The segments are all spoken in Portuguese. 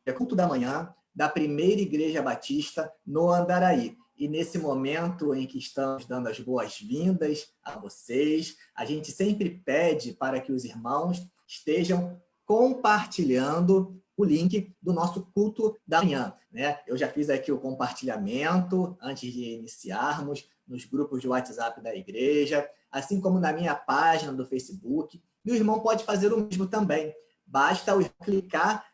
É culto da manhã da Primeira Igreja Batista no Andaraí. E nesse momento em que estamos dando as boas-vindas a vocês, a gente sempre pede para que os irmãos estejam compartilhando o link do nosso culto da manhã, né? Eu já fiz aqui o compartilhamento antes de iniciarmos nos grupos de WhatsApp da igreja, assim como na minha página do Facebook. E o irmão pode fazer o mesmo também. Basta clicar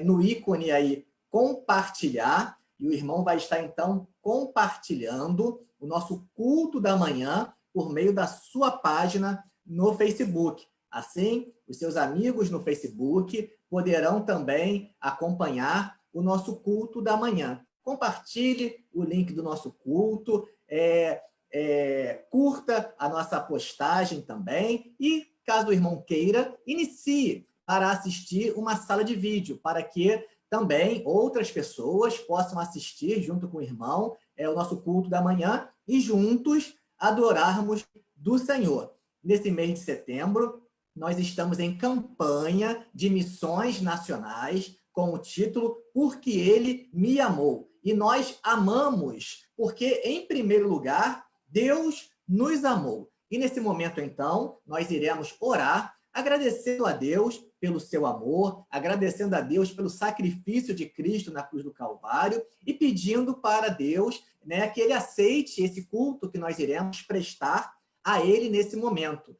no ícone aí, compartilhar, e o irmão vai estar, então, compartilhando o nosso culto da manhã por meio da sua página no Facebook. Assim, os seus amigos no Facebook poderão também acompanhar o nosso culto da manhã. Compartilhe o link do nosso culto, curta a nossa postagem também e, caso o irmão queira, inicie para assistir uma sala de vídeo, para que também outras pessoas possam assistir junto com o irmão o nosso culto da manhã e juntos adorarmos do Senhor. Nesse mês de setembro, nós estamos em campanha de missões nacionais com o título Porque Ele Me Amou. E nós amamos porque, em primeiro lugar, Deus nos amou. E nesse momento, então, nós iremos orar, agradecendo a Deus pelo seu amor, agradecendo a Deus pelo sacrifício de Cristo na cruz do Calvário e pedindo para Deus, né, que Ele aceite esse culto que nós iremos prestar a Ele nesse momento,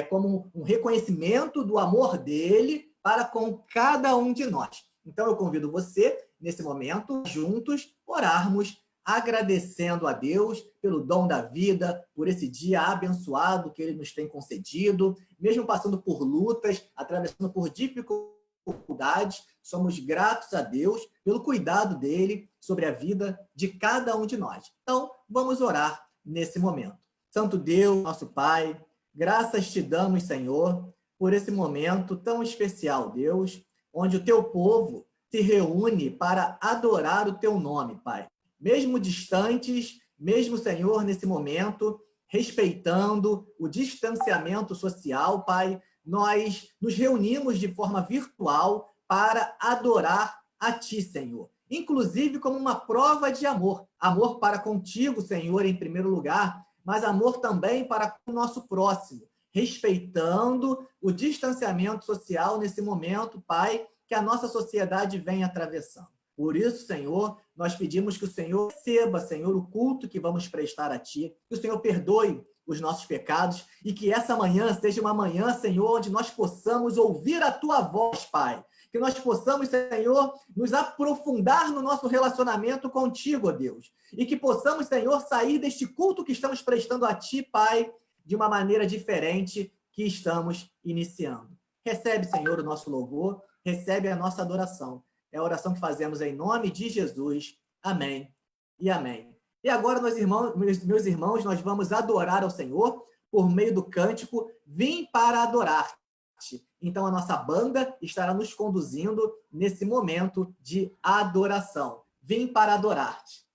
como um reconhecimento do amor dEle para com cada um de nós. Então, eu convido você, nesse momento, juntos, orarmos, agradecendo a Deus pelo dom da vida, por esse dia abençoado que Ele nos tem concedido, mesmo passando por lutas, atravessando por dificuldades, somos gratos a Deus pelo cuidado dEle sobre a vida de cada um de nós. Então, vamos orar nesse momento. Santo Deus, nosso Pai, graças te damos, Senhor, por esse momento tão especial, Deus, onde o teu povo se reúne para adorar o teu nome, Pai. Mesmo distantes, mesmo, Senhor, nesse momento, respeitando o distanciamento social, Pai, nós nos reunimos de forma virtual para adorar a Ti, Senhor. Inclusive como uma prova de amor. Amor para contigo, Senhor, em primeiro lugar, mas amor também para o nosso próximo, respeitando o distanciamento social nesse momento, Pai, que a nossa sociedade vem atravessando. Por isso, Senhor, nós pedimos que o Senhor receba, Senhor, o culto que vamos prestar a Ti, que o Senhor perdoe os nossos pecados e que essa manhã seja uma manhã, Senhor, onde nós possamos ouvir a Tua voz, Pai. Que nós possamos, Senhor, nos aprofundar no nosso relacionamento contigo, ó Deus. E que possamos, Senhor, sair deste culto que estamos prestando a Ti, Pai, de uma maneira diferente que estamos iniciando. Recebe, Senhor, o nosso louvor, recebe a nossa adoração. É a oração que fazemos em nome de Jesus. Amém e amém. E agora, meus irmãos, nós vamos adorar ao Senhor por meio do cântico Vim para Adorar-te. Então, a nossa banda estará nos conduzindo nesse momento de adoração. Vim para adorar-te.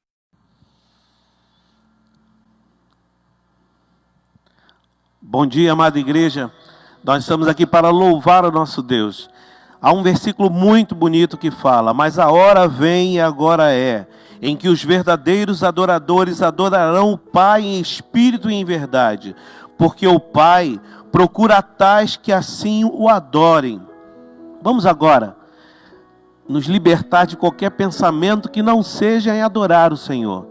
Bom dia, amada igreja. Nós estamos aqui para louvar o nosso Deus. Há um versículo muito bonito que fala: mas a hora vem e agora é, em que os verdadeiros adoradores adorarão o Pai em espírito e em verdade, porque o Pai procura tais que assim o adorem. Vamos agora nos libertar de qualquer pensamento que não seja em adorar o Senhor.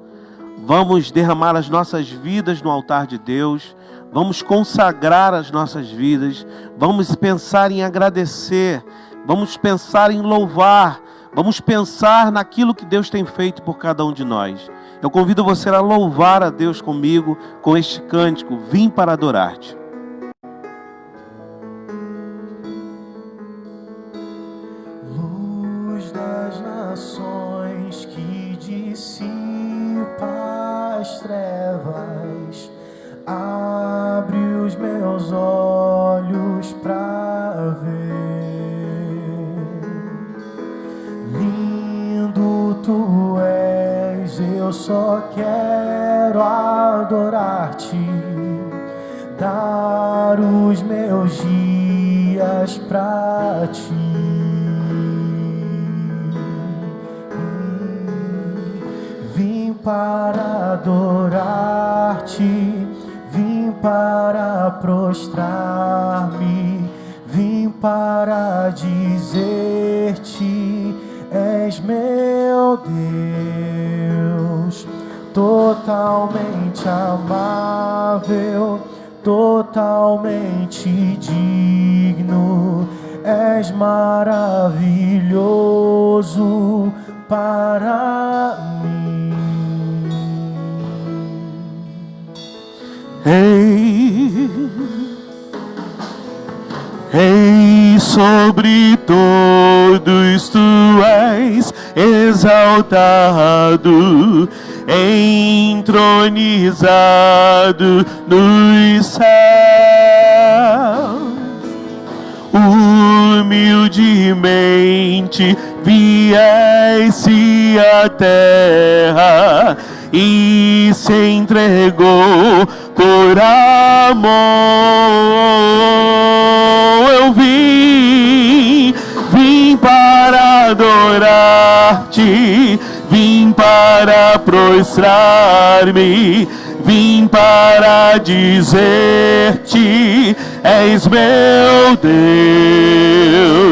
Vamos derramar as nossas vidas no altar de Deus, vamos consagrar as nossas vidas, vamos pensar em agradecer, vamos pensar em louvar, vamos pensar naquilo que Deus tem feito por cada um de nós. Eu convido você a louvar a Deus comigo com este cântico, Vim para Adorar-te. Luz das nações que dissipa as trevas, abre os meus olhos para ver. Lindo tu és, eu só quero adorar-te, dar os meus dias pra ti. Vim para adorar-te, vim para prostrar-me, vim para dizer-te: és meu Deus, totalmente amável, totalmente digno, és maravilhoso para mim. Ei, sobre todos tu és exaltado, entronizado nos céus. Humildemente viesse à terra e se entregou por amor. Eu vim para adorar-te, vim para prostrar-me, vim para dizer-te: és meu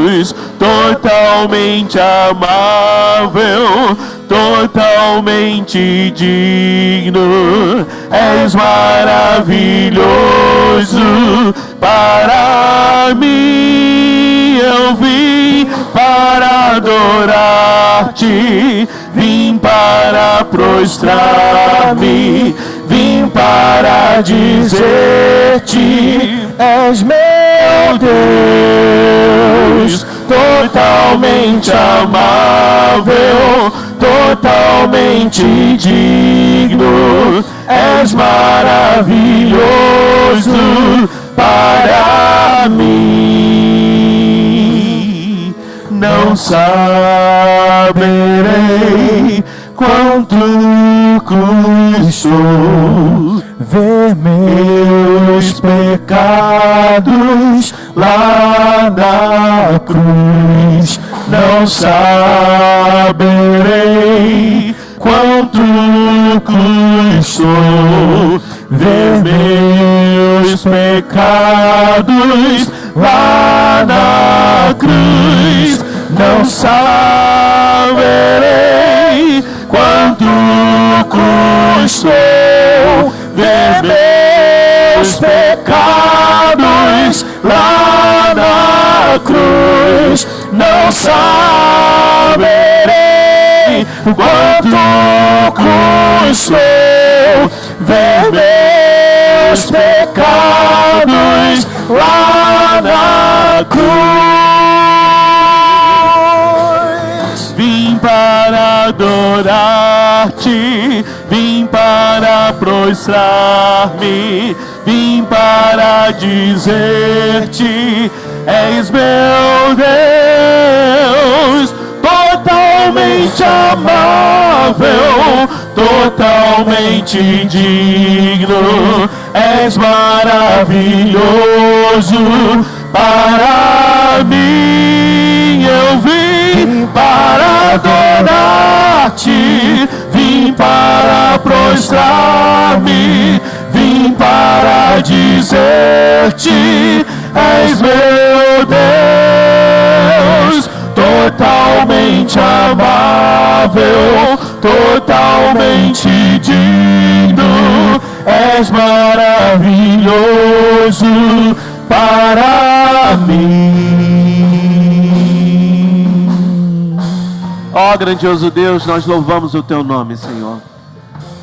Deus, totalmente amável, totalmente digno, és maravilhoso para mim. Eu vim para adorar-te, vim para prostrar-me, vim para dizer-te: és meu Deus, totalmente amável, totalmente digno, és maravilhoso para mim. Não saberei quanto custou ver meus pecados lá na cruz. Não saberei quanto custou ver meus pecados lá na cruz. Não saberei quanto custou ver meus pecados lá na cruz. Não saberei quanto custou ver meus pecados lá na cruz. Vim para adorar-te, vim para prostrar-me, vim para dizer-te: és meu Deus, totalmente amável, totalmente digno, és maravilhoso para mim. Eu vim para adorar-te, vim para prostrar-me, vim para dizer-te: és meu Deus, totalmente amável, totalmente digno, és maravilhoso para mim. Ó grandioso Deus, nós louvamos o teu nome, Senhor,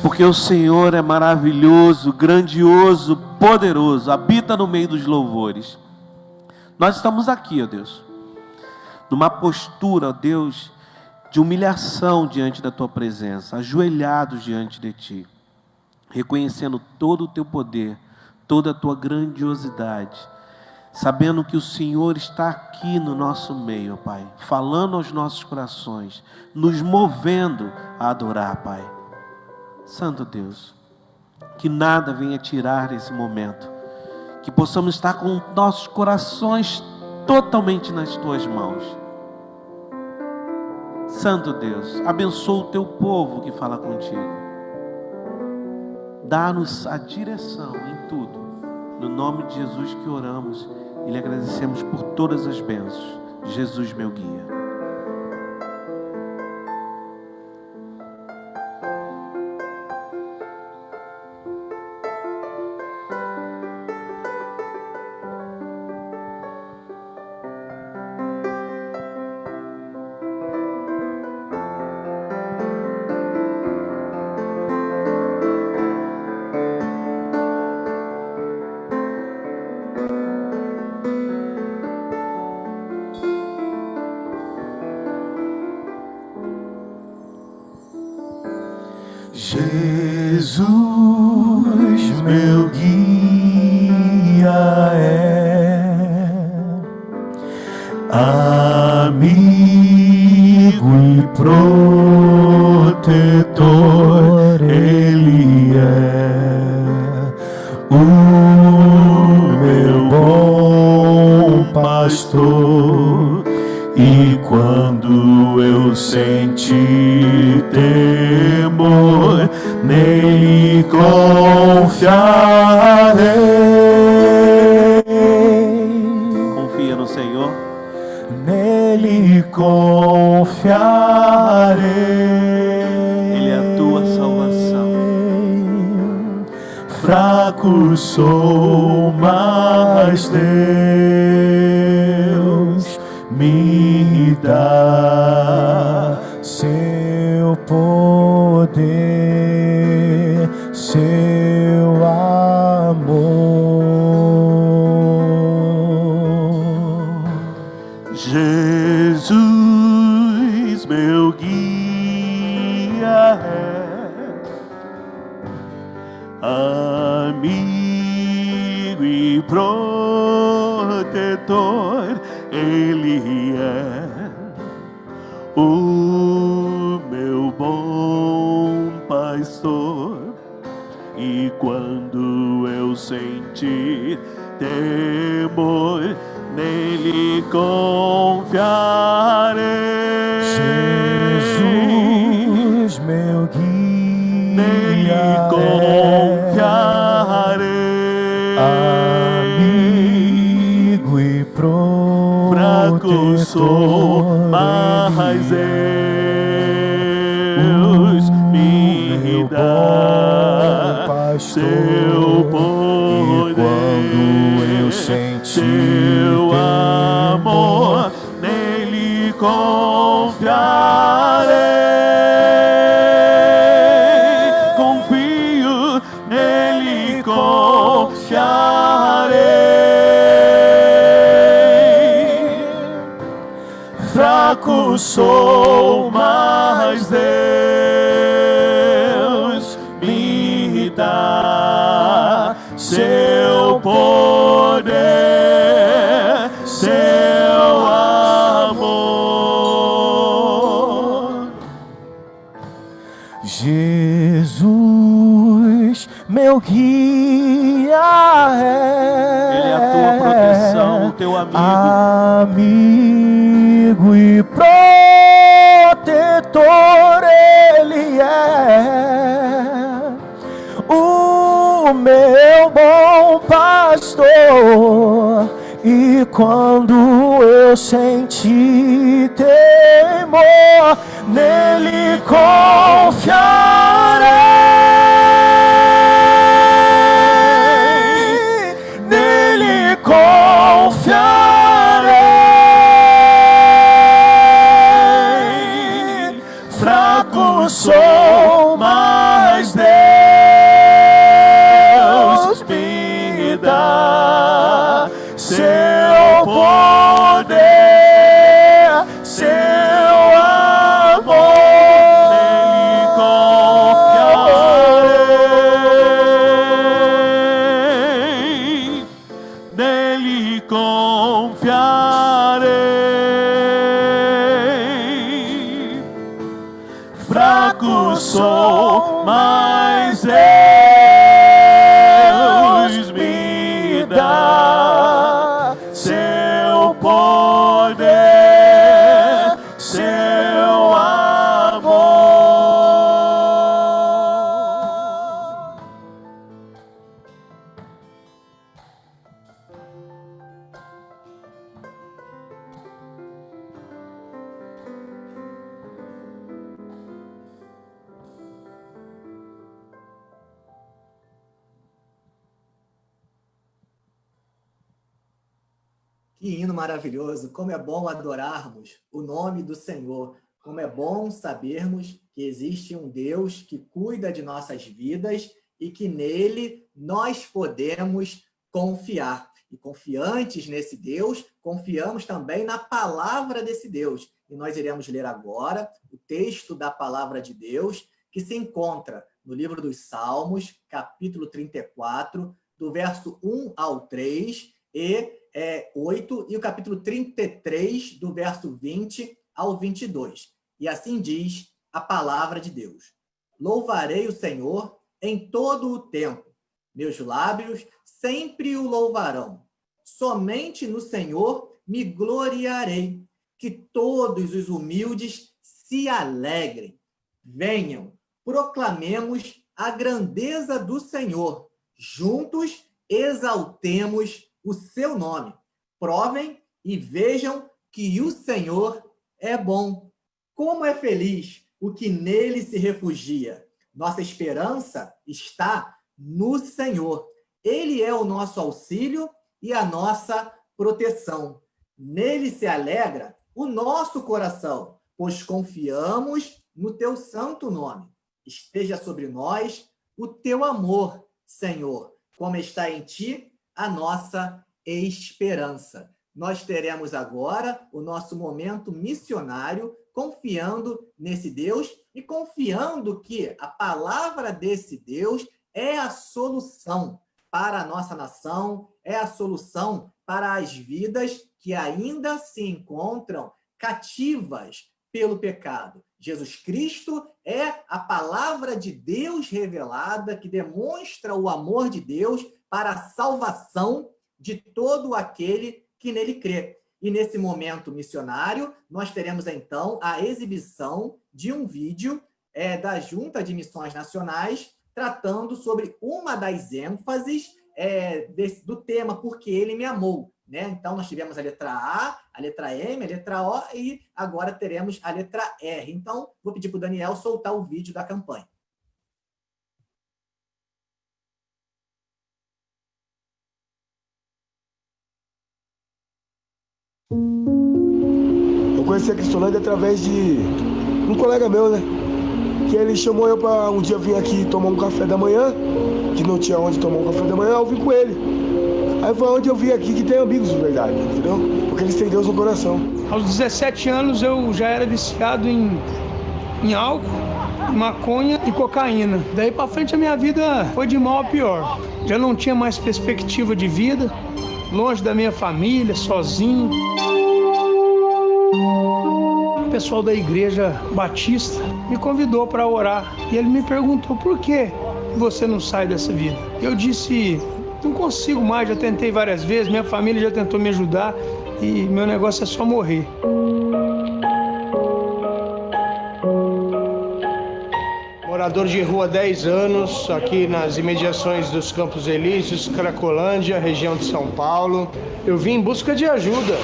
porque o Senhor é maravilhoso, grandioso, poderoso, habita no meio dos louvores. Nós estamos aqui, ó Deus, numa postura, ó Deus, de humilhação diante da tua presença, ajoelhados diante de ti, reconhecendo todo o teu poder, toda a tua grandiosidade, sabendo que o Senhor está aqui no nosso meio, Pai, falando aos nossos corações, nos movendo a adorar, Pai. Santo Deus, que nada venha tirar esse momento, que possamos estar com nossos corações totalmente nas tuas mãos. Santo Deus, abençoa o teu povo que fala contigo. Dá-nos a direção em tudo. No nome de Jesus que oramos e lhe agradecemos por todas as bênçãos. Jesus, meu guia. Jesus, meu guia é, amigo e protetor. pastor, e quando eu senti temor, nele confiarei. Confia no Senhor. Nele confiarei. Ele é a tua salvação. Fraco sou, mas Deus me dá seu poder, seu amor. Jesus, meu guia, amigo e protetor, Ele é o meu bom pastor. E quando eu sentir temor, nele confiarei. Jesus, meu guia, Nele confiarei. amigo e protetor. Fraco sou, mas Deus me dá seu poder, e quando eu senti seu amor, nele confiarei. Confio, nele confiarei. Fraco sou, mas Deus me dá seu poder, seu amor. Jesus, meu guia, Ele é a tua proteção, o teu amigo. Amigo e protetor, Ele é o meu bom pastor. E quando eu senti temor, nele confiarei. Nele confiarei. Fraco sou, mas Deus me dá seu poder, seu amor. Nele confiarei. Fraco sou, mas Deus me dá seu poder, seu amor. Que hino maravilhoso! Como é bom adorarmos o nome do Senhor. Como é bom sabermos que existe um Deus que cuida de nossas vidas e que nele nós podemos confiar. E confiantes nesse Deus, confiamos também na palavra desse Deus. E nós iremos ler agora o texto da palavra de Deus, que se encontra no livro dos Salmos, capítulo 34, do verso 1 ao 3 e 8, e o capítulo 33, do verso 20 ao 22. E assim diz a palavra de Deus. Louvarei o Senhor em todo o tempo. Meus lábios sempre o louvarão. somente no Senhor me gloriarei. Que todos os humildes se alegrem. Venham, proclamemos a grandeza do Senhor. Juntos exaltemos o seu nome. Provem e vejam que o Senhor é bom. Como é feliz o que nele se refugia. Nossa esperança está no Senhor. Ele é o nosso auxílio e a nossa proteção. Nele se alegra o nosso coração, pois confiamos no teu santo nome. Esteja sobre nós o teu amor, Senhor, como está em ti a nossa esperança. Nós teremos agora o nosso momento missionário, confiando nesse Deus e confiando que a palavra desse Deus é a solução para a nossa nação, é a solução para as vidas que ainda se encontram cativas pelo pecado. Jesus Cristo é a palavra de Deus revelada que demonstra o amor de Deus para a salvação de todo aquele que nele crê. E nesse momento missionário, nós teremos então a exibição de um vídeo da Junta de Missões Nacionais tratando sobre uma das ênfases do tema Porque Ele Me Amou. Né? Então, nós tivemos a letra A, a letra M, a letra O e agora teremos a letra R. Então, vou pedir para o Daniel soltar o vídeo da campanha. Eu conheci a Cristolândia através de um colega meu, né? Que ele chamou eu para um dia vir aqui tomar um café da manhã, que não tinha onde tomar um café da manhã, eu vim com ele. Aí foi onde eu vi aqui que tem amigos de verdade, entendeu? Porque eles têm Deus no coração. Aos 17 anos eu já era viciado em álcool, maconha e cocaína. Daí para frente a minha vida foi de mal a pior. Já não tinha mais perspectiva de vida, longe da minha família, sozinho. O pessoal da igreja batista me convidou para orar e ele me perguntou: por que você não sai dessa vida? Eu disse: não consigo mais, já tentei várias vezes, minha família já tentou me ajudar e meu negócio é só morrer. Morador de rua há 10 anos, aqui nas imediações dos Campos Elíseos, Cracolândia, região de São Paulo. Eu vim em busca de ajuda,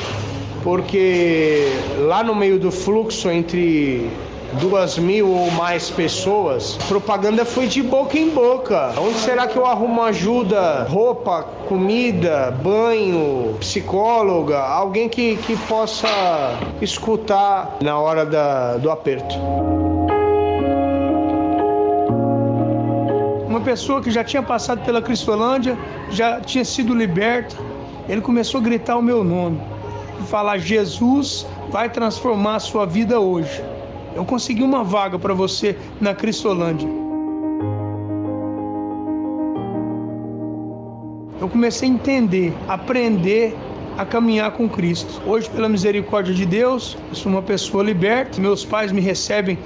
porque lá no meio do fluxo entre 2.000 ou mais pessoas, propaganda foi de boca em boca. Onde será que eu arrumo ajuda? Roupa, comida, banho, psicóloga, alguém que possa escutar na hora do aperto. Uma pessoa que já tinha passado pela Cristolândia, já tinha sido liberta, ele começou a gritar o meu nome e falar: Jesus vai transformar a sua vida hoje. Eu consegui uma vaga para você na Cristolândia. Eu comecei a entender, aprender a caminhar com Cristo. Hoje, pela misericórdia de Deus, eu sou uma pessoa liberta. Meus pais me recebem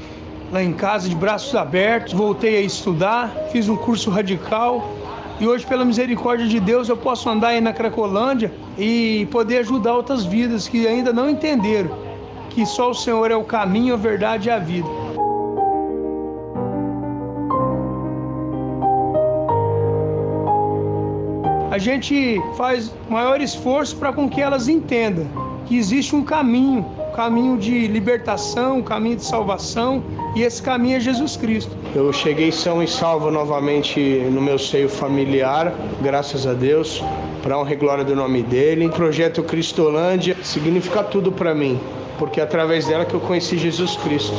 lá em casa de braços abertos. Voltei a estudar, fiz um curso radical. E hoje, pela misericórdia de Deus, eu posso andar aí na Cracolândia e poder ajudar outras vidas que ainda não entenderam que só o Senhor é o caminho, a verdade e a vida. A gente faz maior esforço para com que elas entendam que existe um caminho de libertação, um caminho de salvação, e esse caminho é Jesus Cristo. Eu cheguei são e salvo novamente no meu seio familiar, graças a Deus, para a honra e glória do nome dele. O projeto Cristolândia significa tudo para mim, porque é através dela que eu conheci Jesus Cristo.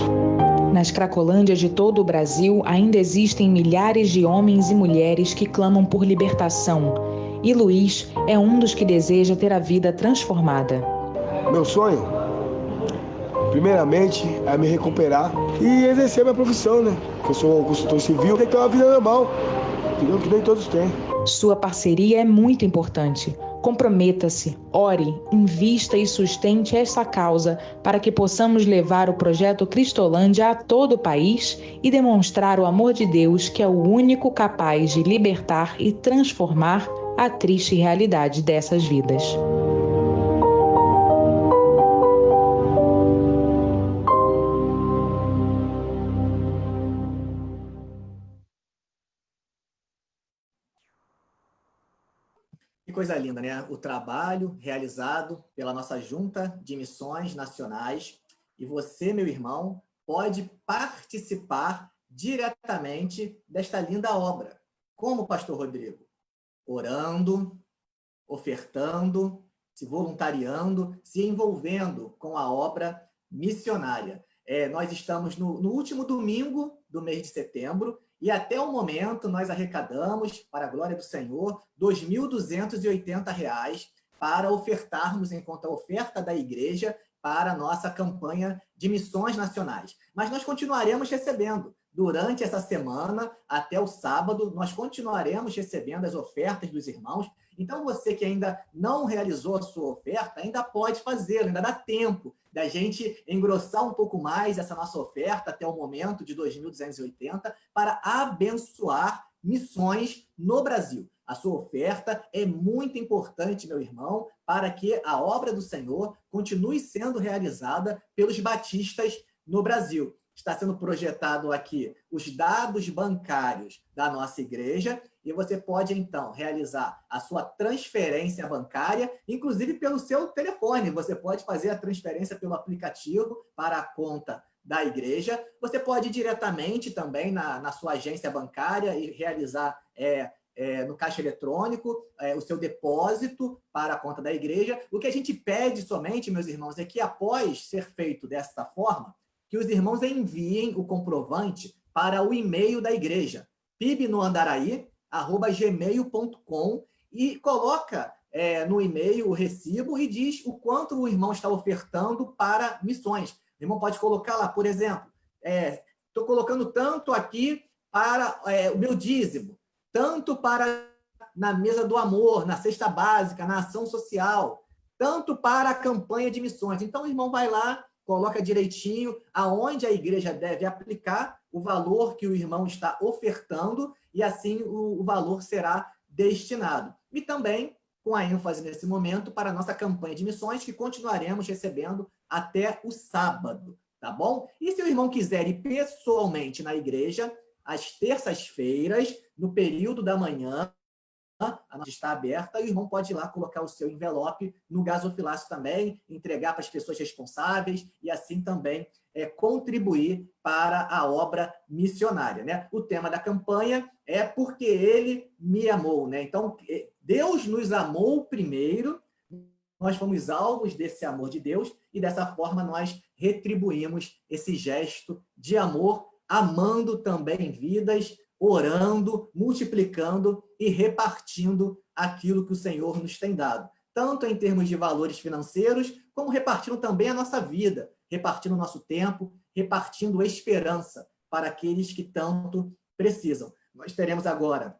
Nas Cracolândias de todo o Brasil, ainda existem milhares de homens e mulheres que clamam por libertação. E Luiz é um dos que deseja ter a vida transformada. Meu sonho, primeiramente, é me recuperar e exercer minha profissão, né? Eu sou um consultor civil, tem que ter uma vida normal, entendeu? Que nem todos têm. Sua parceria é muito importante. Comprometa-se, ore, invista e sustente essa causa para que possamos levar o projeto Cristolândia a todo o país e demonstrar o amor de Deus, que é o único capaz de libertar e transformar a triste realidade dessas vidas. Que coisa linda, né? O trabalho realizado pela nossa Junta de Missões Nacionais. E você, meu irmão, pode participar diretamente desta linda obra. Como, Pastor Rodrigo? Orando, ofertando, se voluntariando, se envolvendo com a obra missionária. Nós estamos no último domingo do mês de setembro e até o momento nós arrecadamos, para a glória do Senhor, R$ 2.280 para ofertarmos enquanto a oferta da igreja para a nossa campanha de missões nacionais. Mas nós continuaremos recebendo. Durante essa semana, até o sábado, nós continuaremos recebendo as ofertas dos irmãos. Então, você que ainda não realizou a sua oferta, ainda pode fazê-lo, ainda dá tempo da gente engrossar um pouco mais essa nossa oferta até o momento de 2.280 para abençoar missões no Brasil. A sua oferta é muito importante, meu irmão, para que a obra do Senhor continue sendo realizada pelos batistas no Brasil. Está sendo projetado aqui os dados bancários da nossa igreja e você pode, então, realizar a sua transferência bancária, inclusive pelo seu telefone. Você pode fazer a transferência pelo aplicativo para a conta da igreja. Você pode ir diretamente também na sua agência bancária e realizar no caixa eletrônico o seu depósito para a conta da igreja. O que a gente pede somente, meus irmãos, é que após ser feito desta forma, que os irmãos enviem o comprovante para o e-mail da igreja, pibnoandaraí@gmail.com, e coloca no e-mail o recibo e diz o quanto o irmão está ofertando para missões. O irmão pode colocar lá, por exemplo, estou colocando tanto aqui para o meu dízimo, tanto para na mesa do amor, na cesta básica, na ação social, tanto para a campanha de missões. Então o irmão vai lá, coloca direitinho aonde a igreja deve aplicar o valor que o irmão está ofertando e assim o valor será destinado. E também com a ênfase nesse momento para a nossa campanha de missões, que continuaremos recebendo até o sábado, tá bom? E se o irmão quiser ir pessoalmente na igreja, às terças-feiras, no período da manhã, a nossa está aberta e o irmão pode ir lá colocar o seu envelope no gasofilácio também, entregar para as pessoas responsáveis e assim também contribuir para a obra missionária, né? O tema da campanha é Porque Ele Me Amou, né? Então, Deus nos amou primeiro, nós fomos alvos desse amor de Deus e dessa forma nós retribuímos esse gesto de amor, amando também vidas, orando, multiplicando e repartindo aquilo que o Senhor nos tem dado, tanto em termos de valores financeiros, como repartindo também a nossa vida, repartindo o nosso tempo, repartindo esperança para aqueles que tanto precisam. Nós teremos agora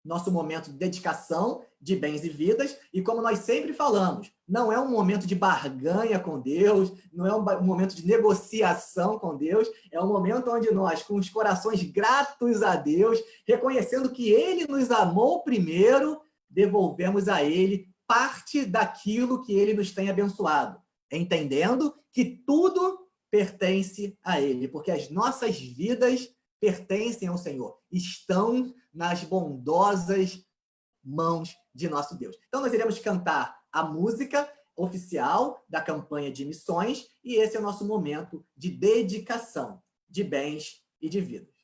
nosso momento de dedicação de bens e vidas, e como nós sempre falamos, não é um momento de barganha com Deus, não é um momento de negociação com Deus, é um momento onde nós, com os corações gratos a Deus, reconhecendo que Ele nos amou primeiro, devolvemos a Ele parte daquilo que Ele nos tem abençoado, entendendo que tudo pertence a Ele, porque as nossas vidas pertencem ao Senhor, estão nas bondosas mãos de nosso Deus. Então, nós iremos cantar a música oficial da campanha de missões e esse é o nosso momento de dedicação de bens e de vidas.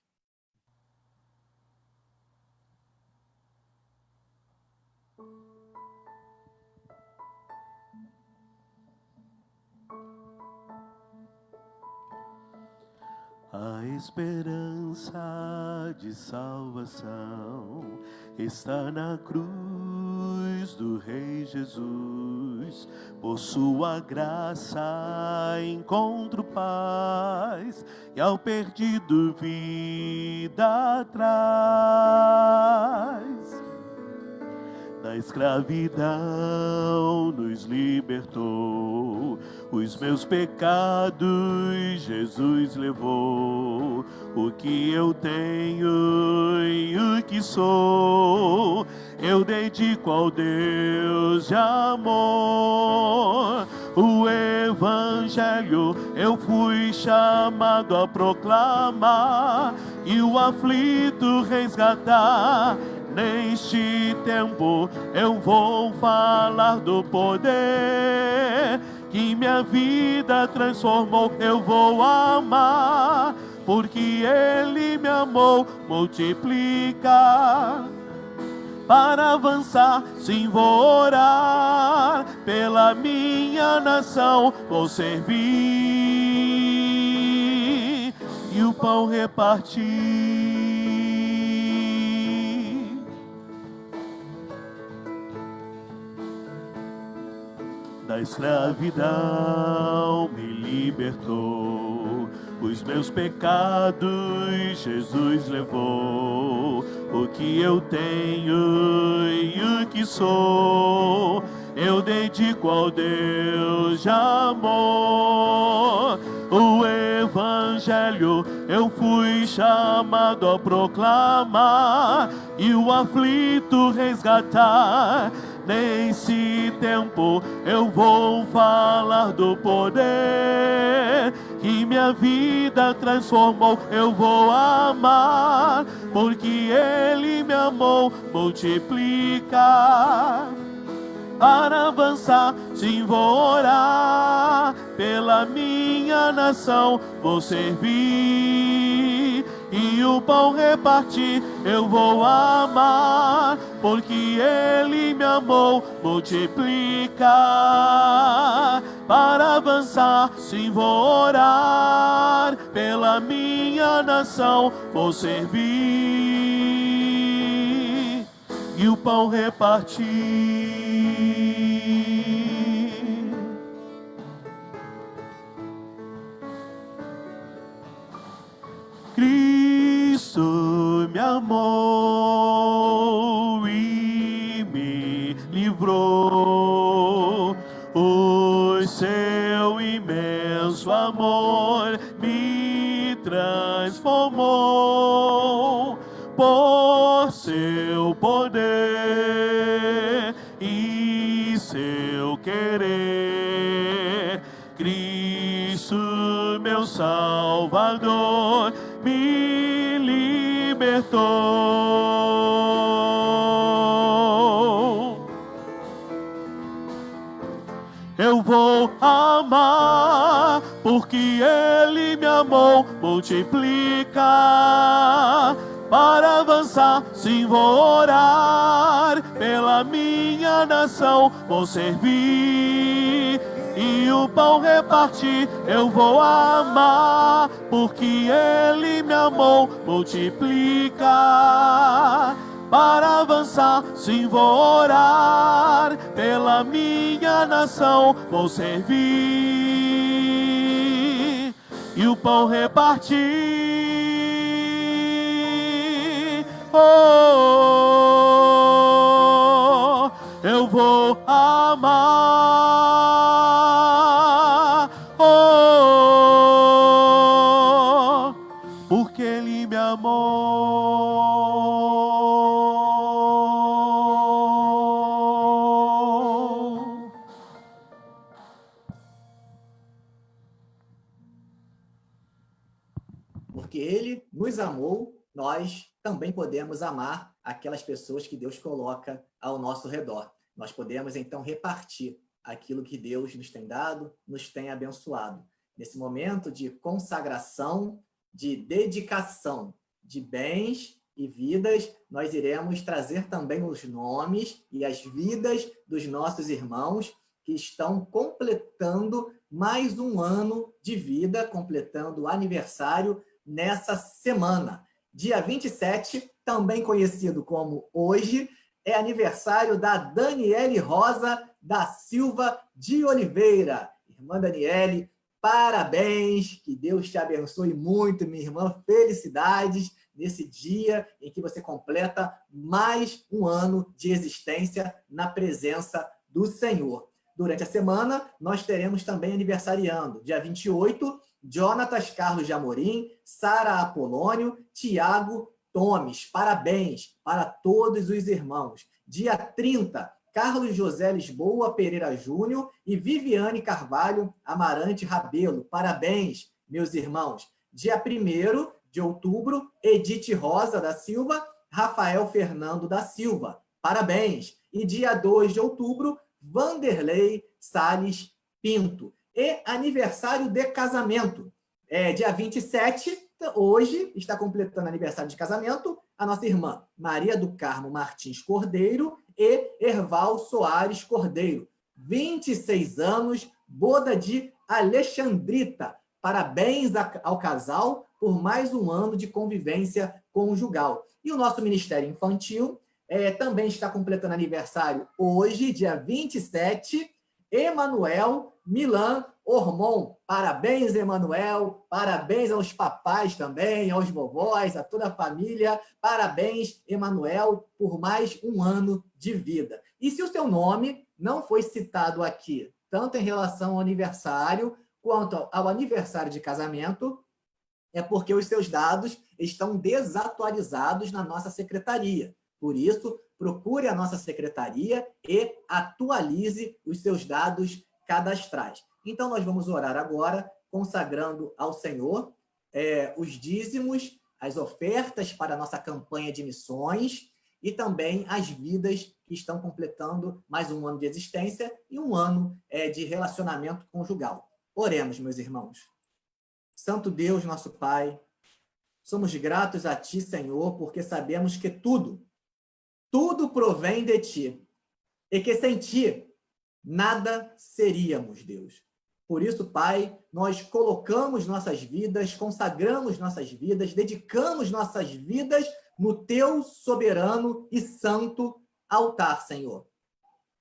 A esperança de salvação está na cruz do Rei Jesus. Por sua graça encontro paz e ao perdido vida traz. Da escravidão nos libertou, os meus pecados Jesus levou. O que eu tenho e o que sou, eu dedico ao Deus de amor. O Evangelho eu fui chamado a proclamar e o aflito resgatar. Neste tempo eu vou falar do poder que minha vida transformou. Eu vou amar porque Ele me amou. Multiplicar para avançar, sim, vou orar pela minha nação, vou servir e o pão repartir. Da escravidão me libertou, os meus pecados Jesus levou. O que eu tenho e o que sou, eu dedico ao Deus de amor. O Evangelho eu fui chamado a proclamar e o aflito resgatar. Nesse tempo eu vou falar do poder que minha vida transformou. Eu vou amar porque Ele me amou. Multiplicar para avançar, sim, vou orar pela minha nação, vou servir e o pão repartir. Eu vou amar porque Ele me amou. Multiplicar para avançar, sim, vou orar pela minha nação, vou servir e o pão repartir. Cristo me amou e me livrou. O seu imenso amor me transformou. Por seu poder e seu querer, Cristo, meu Salvador, me libertou. Eu vou amar porque Ele me amou. Multiplicar para avançar, sim, vou orar pela minha nação, vou servir e o pão repartir. Eu vou amar porque Ele me amou. Multiplicar para avançar, sim, vou orar pela minha nação, vou servir e o pão repartir. Oh, eu vou amar, oh, porque Ele me amou. Porque Ele nos amou, nós também podemos amar aquelas pessoas que Deus coloca ao nosso redor. Nós podemos, então, repartir aquilo que Deus nos tem dado, nos tem abençoado. Nesse momento de consagração, de dedicação de bens e vidas, nós iremos trazer também os nomes e as vidas dos nossos irmãos que estão completando mais um ano de vida, completando o aniversário nessa semana. Dia 27, também conhecido como hoje, é aniversário da Daniele Rosa da Silva de Oliveira. Irmã Daniele, parabéns, que Deus te abençoe muito, minha irmã. Felicidades nesse dia em que você completa mais um ano de existência na presença do Senhor. Durante a semana, nós teremos também aniversariando. Dia 28, Jonatas Carlos de Amorim, Sara Apolônio, Tiago Tomes. Parabéns para todos os irmãos. Dia 30, Carlos José Lisboa Pereira Júnior e Viviane Carvalho Amarante Rabelo. Parabéns, meus irmãos. Dia 1º de outubro, Edith Rosa da Silva, Rafael Fernando da Silva. Parabéns. E dia 2 de outubro, Vanderlei Salles Pinto. E aniversário de casamento. Dia 27, hoje, está completando aniversário de casamento, a nossa irmã Maria do Carmo Martins Cordeiro e Erval Soares Cordeiro. 26 anos, boda de Alexandrita. Parabéns ao casal por mais um ano de convivência conjugal. E o nosso Ministério Infantil também está completando aniversário hoje, dia 27, Emanuel Milan Ormon. Parabéns, Emanuel. Parabéns aos papais também, aos vovós, a toda a família. Parabéns, Emanuel, por mais um ano de vida. E se o seu nome não foi citado aqui, tanto em relação ao aniversário quanto ao aniversário de casamento, é porque os seus dados estão desatualizados na nossa secretaria. Por isso, procure a nossa secretaria e atualize os seus dados cadastrais. Então, nós vamos orar agora, consagrando ao Senhor os dízimos, as ofertas para a nossa campanha de missões e também as vidas que estão completando mais um ano de existência e um ano de relacionamento conjugal. Oremos, meus irmãos. Santo Deus, nosso Pai, somos gratos a Ti, Senhor, porque sabemos que tudo provém de Ti, e que sem Ti nada seríamos, Deus. Por isso, Pai, nós colocamos nossas vidas, consagramos nossas vidas, dedicamos nossas vidas no Teu soberano e santo altar, Senhor.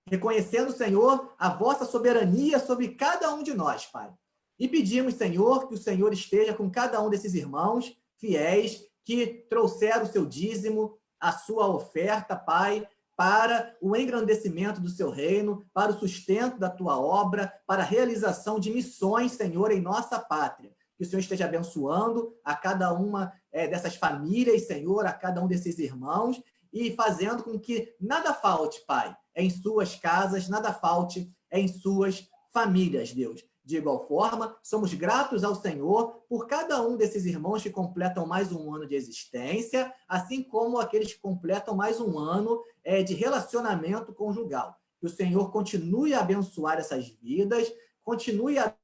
Reconhecendo, Senhor, a vossa soberania sobre cada um de nós, Pai. E pedimos, Senhor, que o Senhor esteja com cada um desses irmãos fiéis que trouxeram o seu dízimo, a sua oferta, Pai, para o engrandecimento do seu reino, para o sustento da tua obra, para a realização de missões, Senhor, em nossa pátria. Que o Senhor esteja abençoando a cada uma dessas famílias, Senhor, a cada um desses irmãos, e fazendo com que nada falte, Pai, em suas casas, nada falte em suas famílias, Deus. De igual forma, somos gratos ao Senhor por cada um desses irmãos que completam mais um ano de existência, assim como aqueles que completam mais um ano de relacionamento conjugal. Que o Senhor continue a abençoar essas vidas, continue a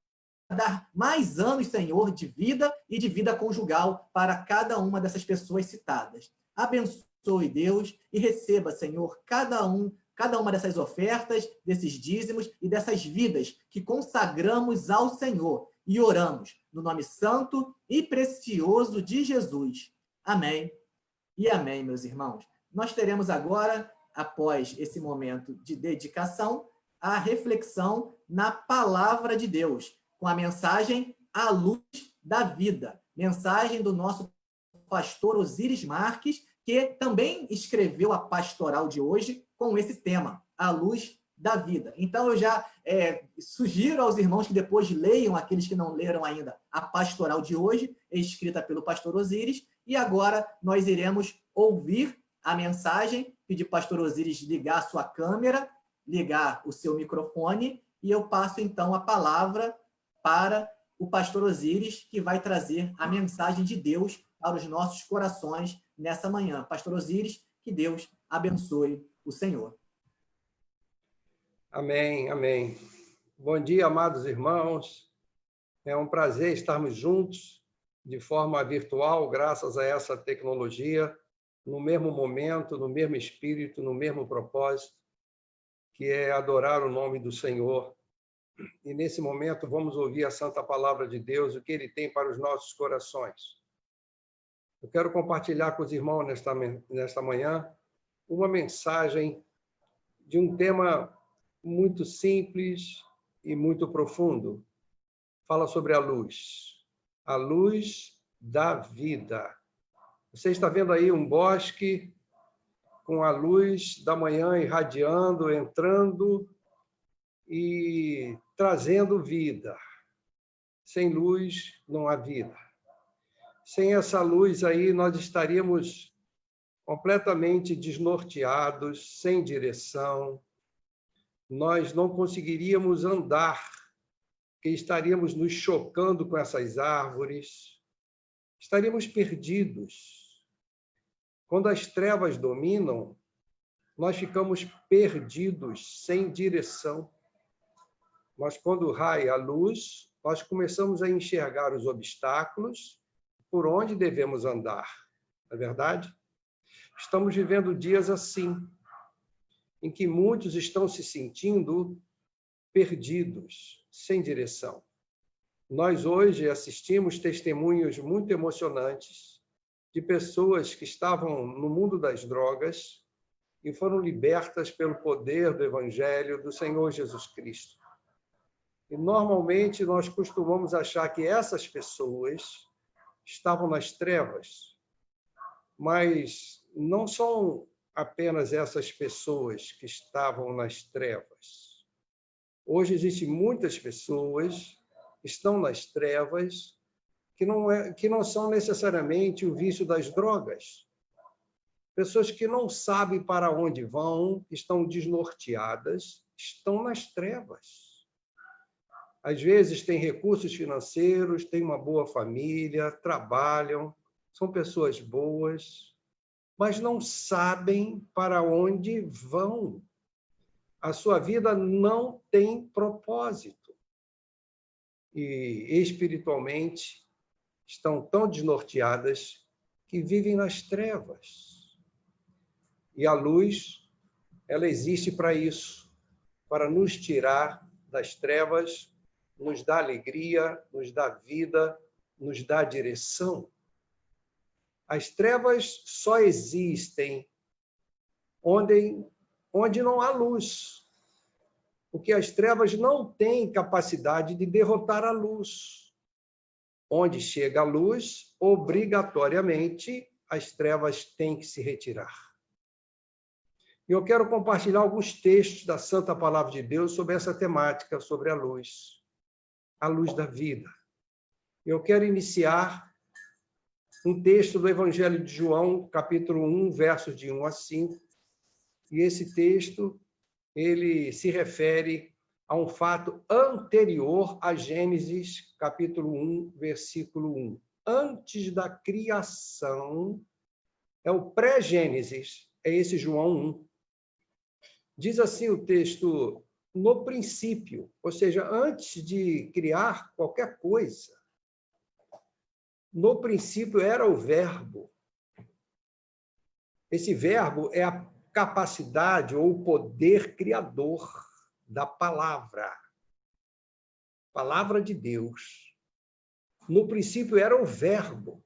dar mais anos, Senhor, de vida e de vida conjugal para cada uma dessas pessoas citadas. Abençoe, Deus, e receba, Senhor, cada uma dessas ofertas, desses dízimos e dessas vidas que consagramos ao Senhor e oramos no nome santo e precioso de Jesus. Amém e amém, meus irmãos. Nós teremos agora, após esse momento de dedicação, a reflexão na palavra de Deus, com a mensagem A Luz da Vida, mensagem do nosso pastor Osíris Marques, que também escreveu a pastoral de hoje com esse tema, A Luz da Vida. Então, eu já sugiro aos irmãos que depois leiam, aqueles que não leram ainda, a pastoral de hoje, escrita pelo pastor Osíris, e agora nós iremos ouvir a mensagem, pedir para o pastor Osíris ligar a sua câmera, ligar o seu microfone, e eu passo, então, a palavra para o pastor Osíris, que vai trazer a mensagem de Deus para os nossos corações nessa manhã. Pastor Osíris, que Deus abençoe o Senhor. Amém, amém. Bom dia, amados irmãos. É um prazer estarmos juntos de forma virtual, graças a essa tecnologia, no mesmo momento, no mesmo espírito, no mesmo propósito, que é adorar o nome do Senhor. E nesse momento vamos ouvir a santa palavra de Deus, o que Ele tem para os nossos corações. Eu quero compartilhar com os irmãos nesta manhã uma mensagem de um tema muito simples e muito profundo. Fala sobre a luz da vida. Você está vendo aí um bosque com a luz da manhã irradiando, entrando e trazendo vida. Sem luz não há vida. Sem essa luz aí, nós estaríamos completamente desnorteados, sem direção. Nós não conseguiríamos andar, porque estaríamos nos chocando com essas árvores, estaríamos perdidos. Quando as trevas dominam, nós ficamos perdidos, sem direção. Mas quando raia a luz, nós começamos a enxergar os obstáculos por onde devemos andar. Não é verdade? Estamos vivendo dias assim, em que muitos estão se sentindo perdidos, sem direção. Nós hoje assistimos testemunhos muito emocionantes de pessoas que estavam no mundo das drogas e foram libertas pelo poder do Evangelho do Senhor Jesus Cristo. E, normalmente, nós costumamos achar que essas pessoas estavam nas trevas, mas não são apenas essas pessoas que estavam nas trevas. Hoje, existem muitas pessoas que estão nas trevas que não são necessariamente o vício das drogas. Pessoas que não sabem para onde vão, estão desnorteadas, estão nas trevas. Às vezes têm recursos financeiros, têm uma boa família, trabalham, são pessoas boas, mas não sabem para onde vão. A sua vida não tem propósito. E espiritualmente estão tão desnorteadas que vivem nas trevas. E a luz, ela existe para isso, para nos tirar das trevas, nos dá alegria, nos dá vida, nos dá direção. As trevas só existem onde não há luz, porque as trevas não têm capacidade de derrotar a luz. Onde chega a luz, obrigatoriamente, as trevas têm que se retirar. E eu quero compartilhar alguns textos da Santa Palavra de Deus sobre essa temática, sobre a luz da vida. Eu quero iniciar um texto do Evangelho de João, capítulo 1, versos de 1 a 5. E esse texto, ele se refere a um fato anterior a Gênesis, capítulo 1, versículo 1. Antes da criação, é o pré-Gênesis, é esse João 1. Diz assim o texto: no princípio, ou seja, antes de criar qualquer coisa, no princípio era o Verbo. Esse Verbo é a capacidade ou o poder criador da palavra. Palavra de Deus. No princípio era o Verbo.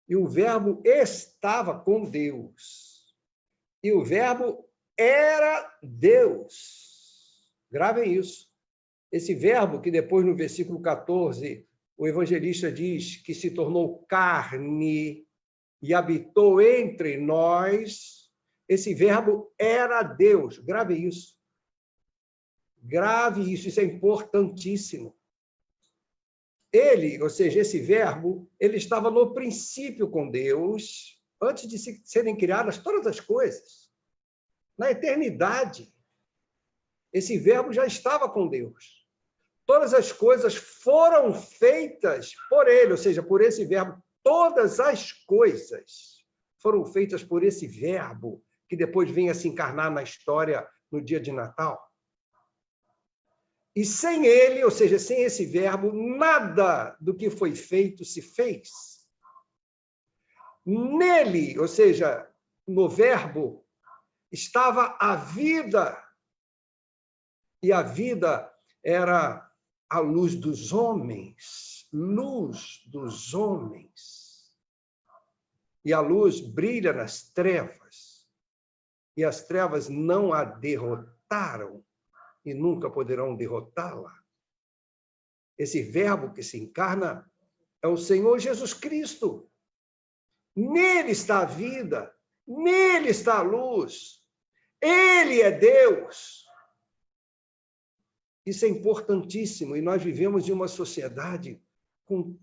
E o Verbo estava com Deus. E o Verbo era Deus. Gravem isso. Esse Verbo que depois, no versículo 14, o evangelista diz que se tornou carne e habitou entre nós, esse Verbo era Deus. Grave isso. Grave isso, isso é importantíssimo. Ele, ou seja, esse Verbo, ele estava no princípio com Deus, antes de serem criadas todas as coisas. Na eternidade, esse Verbo já estava com Deus. Todas as coisas foram feitas por ele, ou seja, por esse Verbo. Todas as coisas foram feitas por esse Verbo, que depois vem a se encarnar na história no dia de Natal. E sem ele, ou seja, sem esse Verbo, nada do que foi feito se fez. Nele, ou seja, no Verbo, estava a vida. E a vida era a luz dos homens. Luz dos homens. E a luz brilha nas trevas. E as trevas não a derrotaram e nunca poderão derrotá-la. Esse Verbo que se encarna é o Senhor Jesus Cristo. Nele está a vida, nele está a luz. Ele é Deus. Isso é importantíssimo, e nós vivemos em uma sociedade com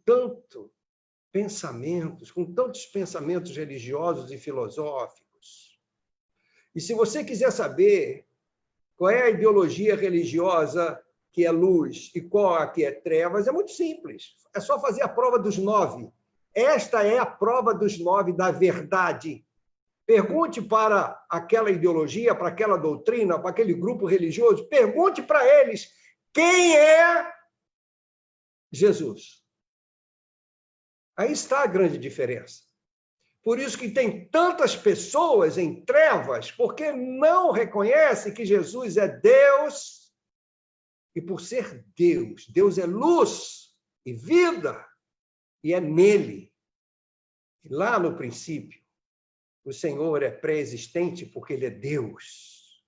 pensamentos, com tantos pensamentos religiosos e filosóficos. E se você quiser saber qual é a ideologia religiosa que é luz e qual a que é trevas, é muito simples. É só fazer a prova dos 9. Esta é a prova dos 9 da verdade. Pergunte para aquela ideologia, para aquela doutrina, para aquele grupo religioso, pergunte para eles quem é Jesus. Aí está a grande diferença. Por isso que tem tantas pessoas em trevas, porque não reconhecem que Jesus é Deus, e por ser Deus, Deus é luz e vida, e é nele. E lá no princípio, o Senhor é pré-existente porque ele é Deus.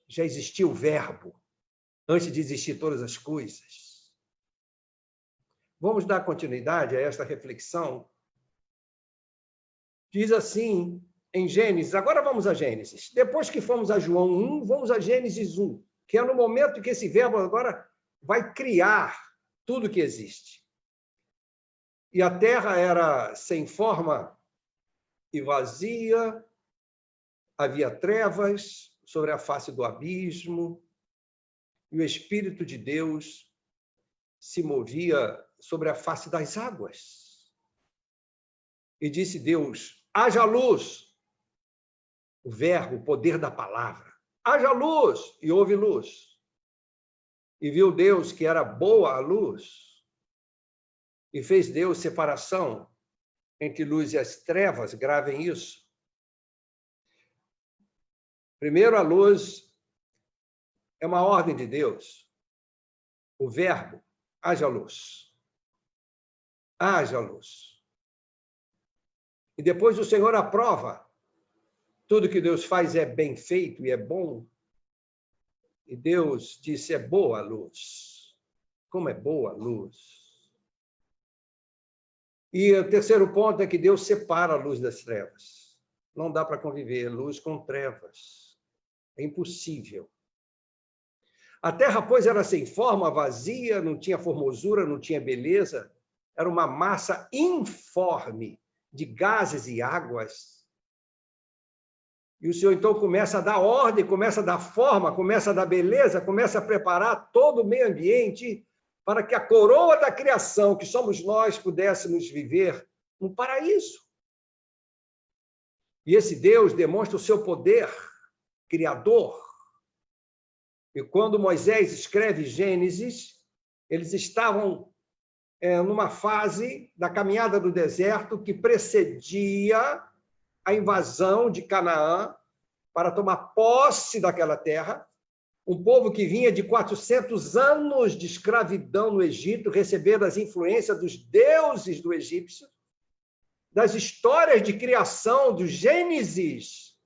Já existiu o verbo, antes de existir todas as coisas. Vamos dar continuidade a esta reflexão. Diz assim em Gênesis, agora vamos a Gênesis. Depois que fomos a João 1, vamos a Gênesis 1, que é no momento em que esse verbo agora vai criar tudo que existe. E a terra era sem forma e vazia, havia trevas sobre a face do abismo, e o Espírito de Deus se movia sobre a face das águas. E disse Deus, haja luz. O verbo, o poder da palavra. Haja luz, e houve luz. E viu Deus que era boa a luz, e fez Deus separação entre luz e as trevas, gravem isso. Primeiro, a luz é uma ordem de Deus. O verbo, haja luz. Haja luz. E depois o Senhor aprova. Tudo que Deus faz é bem feito e é bom. E Deus disse, é boa a luz. Como é boa a luz. E o terceiro ponto é que Deus separa a luz das trevas. Não dá para conviver luz com trevas. É impossível. A terra, pois, era sem forma, vazia, não tinha formosura, não tinha beleza. Era uma massa informe de gases e águas. E o Senhor, então, começa a dar ordem, começa a dar forma, começa a dar beleza, começa a preparar todo o meio ambiente para que a coroa da criação, que somos nós, pudéssemos viver no paraíso. E esse Deus demonstra o seu poder criador. E quando Moisés escreve Gênesis, eles estavam numa fase da caminhada do deserto que precedia a invasão de Canaã para tomar posse daquela terra. Um povo que vinha de 400 anos de escravidão no Egito, recebendo as influências dos deuses do egípcio, das histórias de criação, do Gênesis,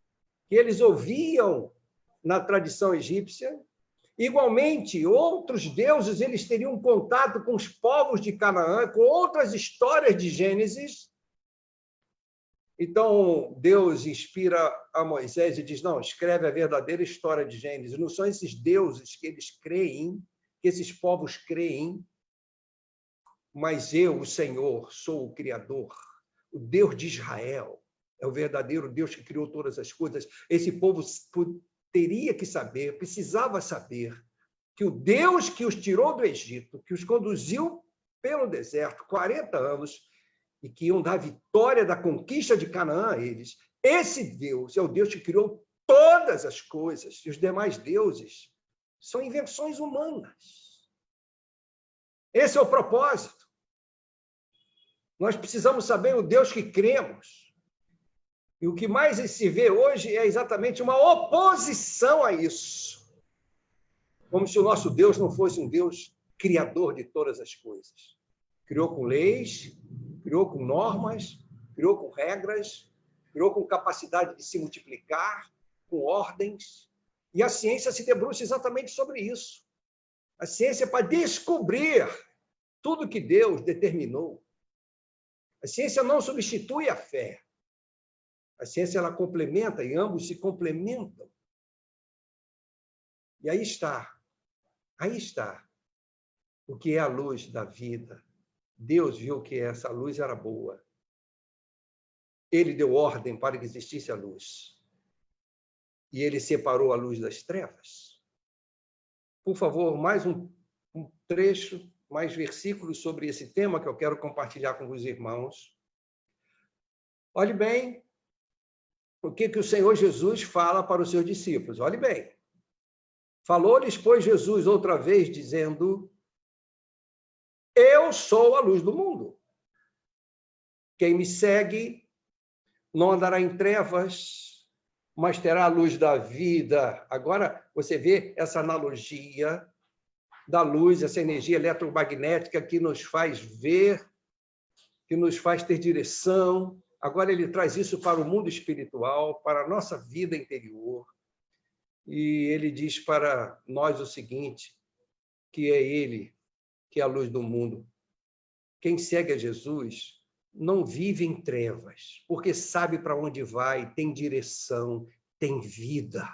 que eles ouviam na tradição egípcia. Igualmente, outros deuses, eles teriam contato com os povos de Canaã, com outras histórias de Gênesis. Então, Deus inspira a Moisés e diz, não, escreve a verdadeira história de Gênesis. Não são esses deuses que eles creem, que esses povos creem, mas eu, o Senhor, sou o Criador, o Deus de Israel, é o verdadeiro Deus que criou todas as coisas. Esse povo teria que saber, precisava saber, que o Deus que os tirou do Egito, que os conduziu pelo deserto 40 anos, e que iam dar vitória da conquista de Canaã a eles, esse Deus é o Deus que criou todas as coisas, e os demais deuses são invenções humanas. Esse é o propósito. Nós precisamos saber o Deus que cremos. E o que mais se vê hoje é exatamente uma oposição a isso. Como se o nosso Deus não fosse um Deus criador de todas as coisas. Criou com leis, criou com normas, criou com regras, criou com capacidade de se multiplicar, com ordens. E a ciência se debruça exatamente sobre isso. A ciência é para descobrir tudo que Deus determinou. A ciência não substitui a fé. A ciência, ela complementa, e ambos se complementam. E aí está o que é a luz da vida. Deus viu que essa luz era boa. Ele deu ordem para que existisse a luz. E ele separou a luz das trevas. Por favor, mais um trecho, mais versículos sobre esse tema que eu quero compartilhar com os irmãos. Olhe bem o que o Senhor Jesus fala para os seus discípulos. Olhe bem. Falou-lhes, pois, Jesus outra vez, dizendo: eu sou a luz do mundo. Quem me segue não andará em trevas, mas terá a luz da vida. Agora, você vê essa analogia da luz, essa energia eletromagnética que nos faz ver, que nos faz ter direção. Agora ele traz isso para o mundo espiritual, para a nossa vida interior. E ele diz para nós o seguinte, que é ele, que é a luz do mundo. Quem segue a Jesus não vive em trevas, porque sabe para onde vai, tem direção, tem vida.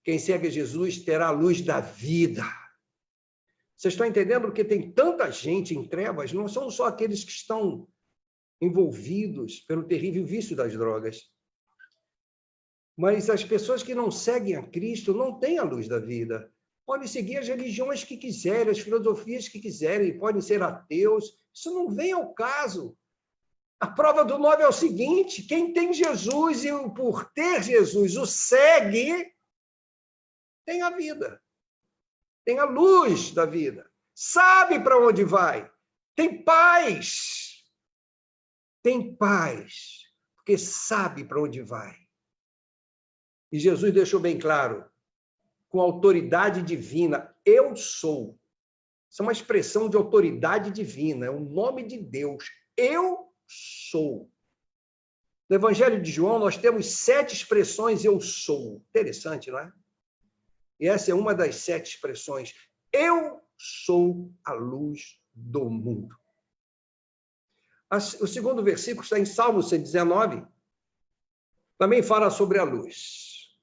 Quem segue a Jesus terá a luz da vida. Vocês estão entendendo porque tem tanta gente em trevas? Não são só aqueles que estão envolvidos pelo terrível vício das drogas. Mas as pessoas que não seguem a Cristo não têm a luz da vida. Podem seguir as religiões que quiserem, as filosofias que quiserem, podem ser ateus. Isso não vem ao caso. A prova do 9 é o seguinte: quem tem Jesus e por ter Jesus o segue, tem a vida. Tem a luz da vida. Sabe para onde vai. Tem paz. Tem paz, porque sabe para onde vai. E Jesus deixou bem claro, com autoridade divina, eu sou. Isso é uma expressão de autoridade divina, é o nome de Deus. Eu sou. No Evangelho de João, nós temos 7 expressões eu sou. Interessante, não é? E essa é uma das 7 expressões. Eu sou a luz do mundo. O segundo versículo está em Salmo 119. Também fala sobre a luz.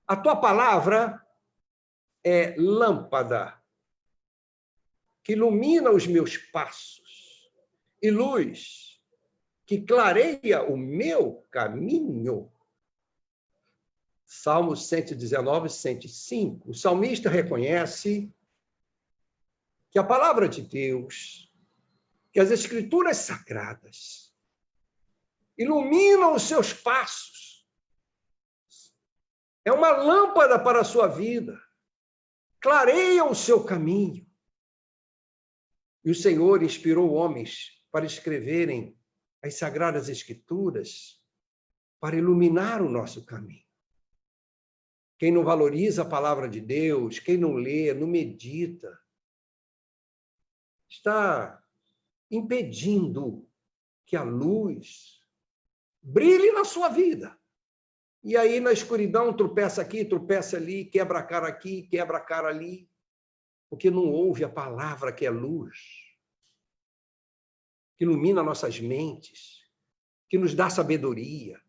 A tua palavra é lâmpada que ilumina os meus passos e luz que clareia o meu caminho. Salmo 119, 105. O salmista reconhece que a palavra de Deus, que as escrituras sagradas iluminam os seus passos. É uma lâmpada para a sua vida. Clareia o seu caminho. E o Senhor inspirou homens para escreverem as sagradas escrituras para iluminar o nosso caminho. Quem não valoriza a palavra de Deus, quem não lê, não medita, está impedindo que a luz brilhe na sua vida. E aí, na escuridão, tropeça aqui, tropeça ali, quebra a cara aqui, quebra a cara ali, porque não ouve a palavra que é luz, que ilumina nossas mentes, que nos dá sabedoria.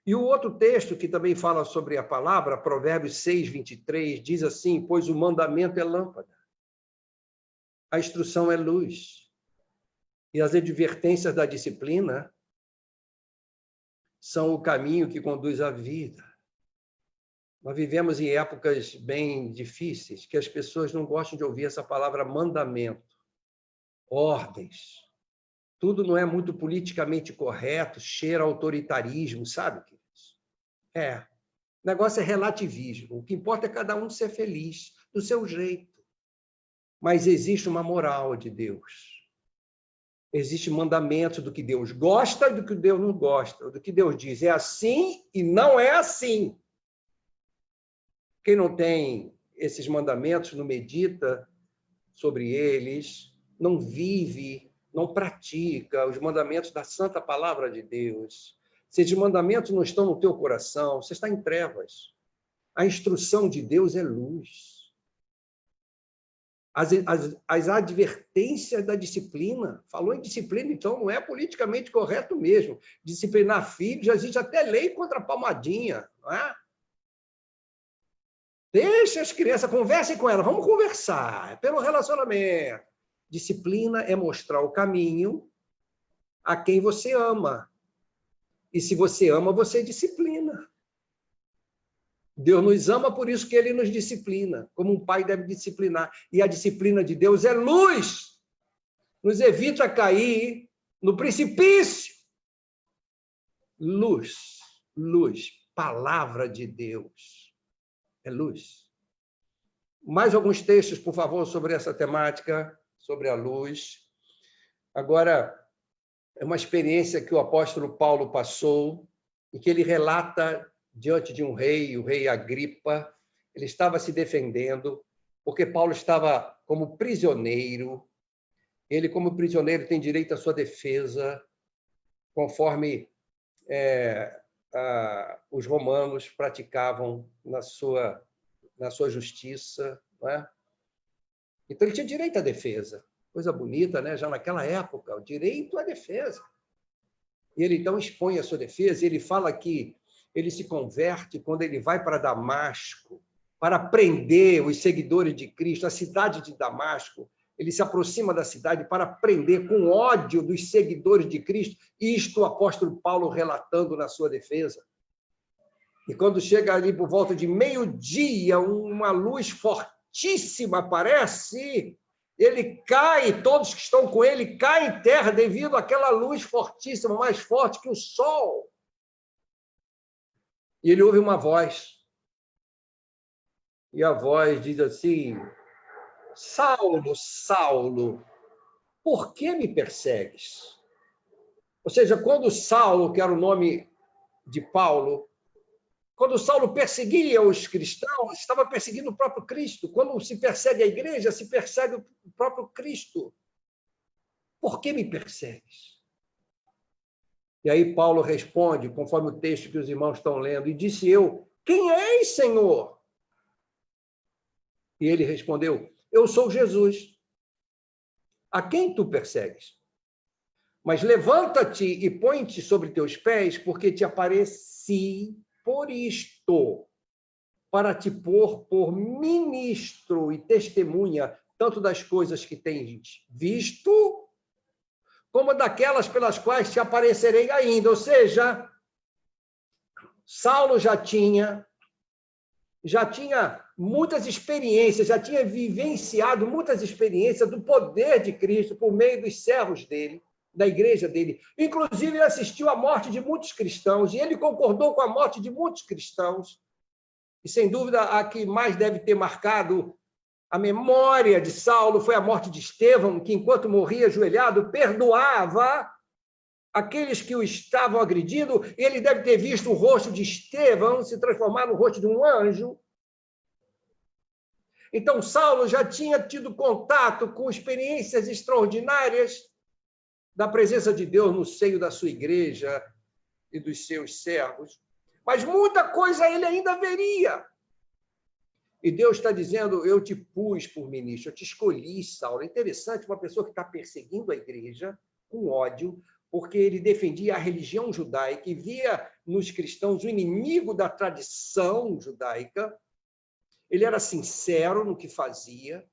E o outro texto que também fala sobre a palavra, Provérbios 6, 23, diz assim: pois o mandamento é lâmpada, a instrução é luz, e as advertências da disciplina são o caminho que conduz à vida. Nós vivemos em épocas bem difíceis, que as pessoas não gostam de ouvir essa palavra mandamento, ordens. Tudo não é muito politicamente correto, cheira a autoritarismo, sabe, queridos? O negócio é relativismo. O que importa é cada um ser feliz, do seu jeito. Mas existe uma moral de Deus. Existe mandamento do que Deus gosta e do que Deus não gosta. Do que Deus diz é assim e não é assim. Quem não tem esses mandamentos, não medita sobre eles, não vive, não pratica os mandamentos da santa palavra de Deus. Se esses mandamentos não estão no teu coração, você está em trevas. A instrução de Deus é luz. As advertências da disciplina. Falou em disciplina, então não é politicamente correto mesmo. Disciplinar filhos, já existe até lei contra a palmadinha, não é? Deixa as crianças, conversem com elas, vamos conversar, é pelo relacionamento. Disciplina é mostrar o caminho a quem você ama. E se você ama, você disciplina. Deus nos ama, por isso que ele nos disciplina, como um pai deve disciplinar. E a disciplina de Deus é luz, nos evita cair no precipício. Luz, luz, palavra de Deus. É luz. Mais alguns textos, por favor, sobre essa temática, sobre a luz. Agora, é uma experiência que o apóstolo Paulo passou e que ele relata diante de um rei, o rei Agripa. Ele estava se defendendo, porque Paulo estava como prisioneiro. Ele, como prisioneiro, tem direito à sua defesa, conforme os romanos praticavam na sua justiça. Não é? Então, ele tinha direito à defesa. Coisa bonita, né? Já naquela época, o direito à defesa. E ele, então, expõe a sua defesa, e ele fala que ele se converte quando ele vai para Damasco, para prender os seguidores de Cristo, a cidade de Damasco. Ele se aproxima da cidade para prender com ódio dos seguidores de Cristo, isto o apóstolo Paulo relatando na sua defesa. E quando chega ali por volta de meio-dia, uma luz fortíssima aparece, ele cai, todos que estão com ele caem em terra devido àquela luz fortíssima, mais forte que o sol. E ele ouve uma voz. E a voz diz assim: Saulo, Saulo, por que me persegues? Ou seja, quando Saulo, que era o nome de Paulo, quando Saulo perseguia os cristãos, estava perseguindo o próprio Cristo. Quando se persegue a igreja, se persegue o próprio Cristo. Por que me persegues? E aí Paulo responde, conforme o texto que os irmãos estão lendo, e disse eu: quem és, Senhor? E ele respondeu: eu sou Jesus, a quem tu persegues. Mas levanta-te e põe-te sobre teus pés, porque te apareci por isto, para te pôr por ministro e testemunha, tanto das coisas que tens visto, como daquelas pelas quais te aparecerei ainda. Ou seja, Saulo já tinha muitas experiências, já tinha vivenciado muitas experiências do poder de Cristo por meio dos servos dele, da igreja dele. Inclusive, ele assistiu à morte de muitos cristãos e ele concordou com a morte de muitos cristãos. E, sem dúvida, a que mais deve ter marcado a memória de Saulo foi a morte de Estevão, que, enquanto morria ajoelhado, perdoava aqueles que o estavam agredindo. E ele deve ter visto o rosto de Estevão se transformar no rosto de um anjo. Então, Saulo já tinha tido contato com experiências extraordinárias da presença de Deus no seio da sua igreja e dos seus servos. Mas muita coisa ele ainda veria. E Deus está dizendo: eu te pus por ministro, eu te escolhi, Saulo. É interessante, uma pessoa que está perseguindo a igreja com ódio, porque ele defendia a religião judaica e via nos cristãos o inimigo da tradição judaica. Ele era sincero no que fazia,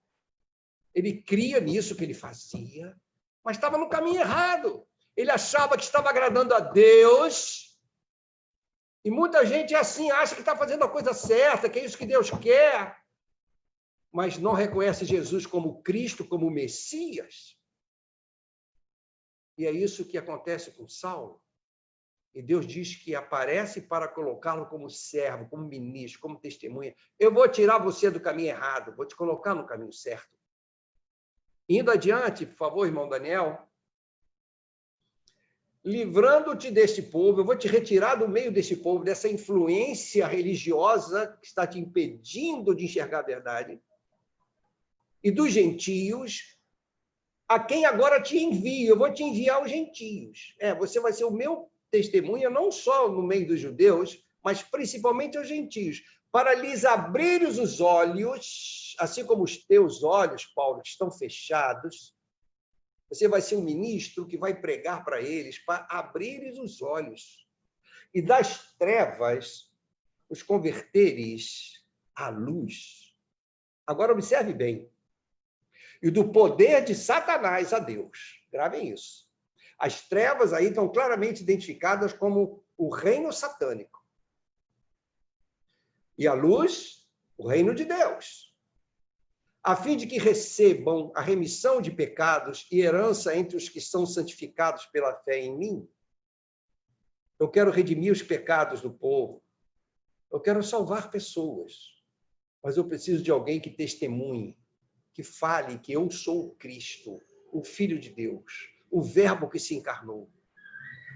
ele cria nisso que ele fazia, mas estava no caminho errado. Ele achava que estava agradando a Deus, e muita gente é assim, acha que está fazendo a coisa certa, que é isso que Deus quer, mas não reconhece Jesus como Cristo, como Messias. E é isso que acontece com Saulo. E Deus diz que aparece para colocá-lo como servo, como ministro, como testemunha. Eu vou tirar você do caminho errado, vou te colocar no caminho certo. Indo adiante, por favor, irmão Daniel. Livrando-te deste povo, eu vou te retirar do meio deste povo, dessa influência religiosa que está te impedindo de enxergar a verdade. E dos gentios, a quem agora te envio. Eu vou te enviar aos gentios. Você vai ser o meu testemunha, não só no meio dos judeus, mas principalmente aos gentios, para lhes abrires os olhos, assim como os teus olhos, Paulo, que estão fechados. Você vai ser um ministro que vai pregar para eles, para abrires os olhos. E das trevas, os converteres à luz. Agora, observe bem. e do poder de Satanás a Deus. Gravem isso. As trevas aí estão claramente identificadas como o reino satânico. E a luz, o reino de Deus. A fim de que recebam a remissão de pecados e herança entre os que são santificados pela fé em mim. Eu quero redimir os pecados do povo. Eu quero salvar pessoas. Mas eu preciso de alguém que testemunhe, que fale que eu sou o Cristo, o Filho de Deus, o Verbo que se encarnou.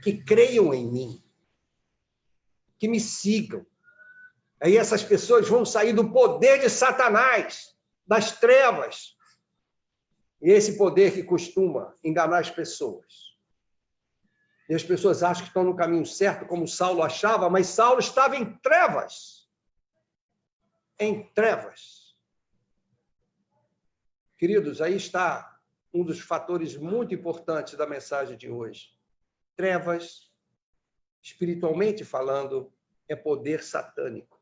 Que creiam em mim. Que me sigam. Aí essas pessoas vão sair do poder de Satanás, das trevas. E esse poder que costuma enganar as pessoas. E as pessoas acham que estão no caminho certo, como Saulo achava, mas Saulo estava em trevas. Em trevas. Queridos, aí está um dos fatores muito importantes da mensagem de hoje. Trevas, espiritualmente falando, é poder satânico.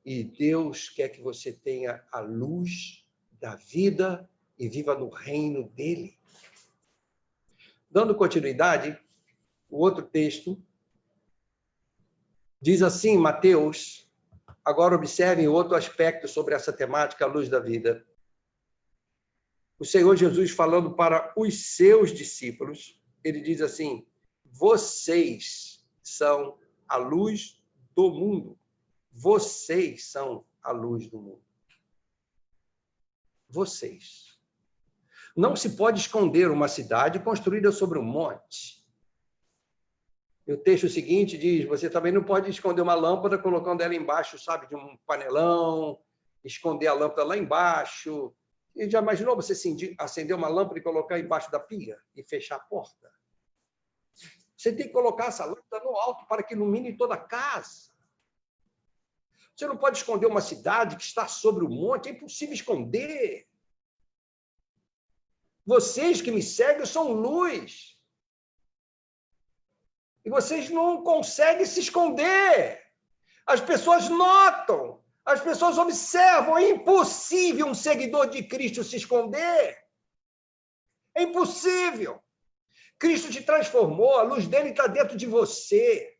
E Deus quer que você tenha a luz da vida e viva no reino dele. Dando continuidade, o outro texto diz assim, Mateus, agora observem outro aspecto sobre essa temática, a luz da vida. O Senhor Jesus falando para os seus discípulos, ele diz assim, vocês são a luz do mundo. Vocês são a luz do mundo. Vocês. Não se pode esconder uma cidade construída sobre um monte. E o texto seguinte diz, você também não pode esconder uma lâmpada colocando ela embaixo, sabe, de um panelão, esconder a lâmpada lá embaixo. E já imaginou você acender uma lâmpada e colocar embaixo da pia e fechar a porta? Você tem que colocar essa lâmpada no alto para que ilumine toda a casa. Você não pode esconder uma cidade que está sobre o monte, é impossível esconder. Vocês que me seguem são luz. E vocês não conseguem se esconder. As pessoas notam, as pessoas observam. É impossível um seguidor de Cristo se esconder. É impossível. Cristo te transformou, a luz dele está dentro de você.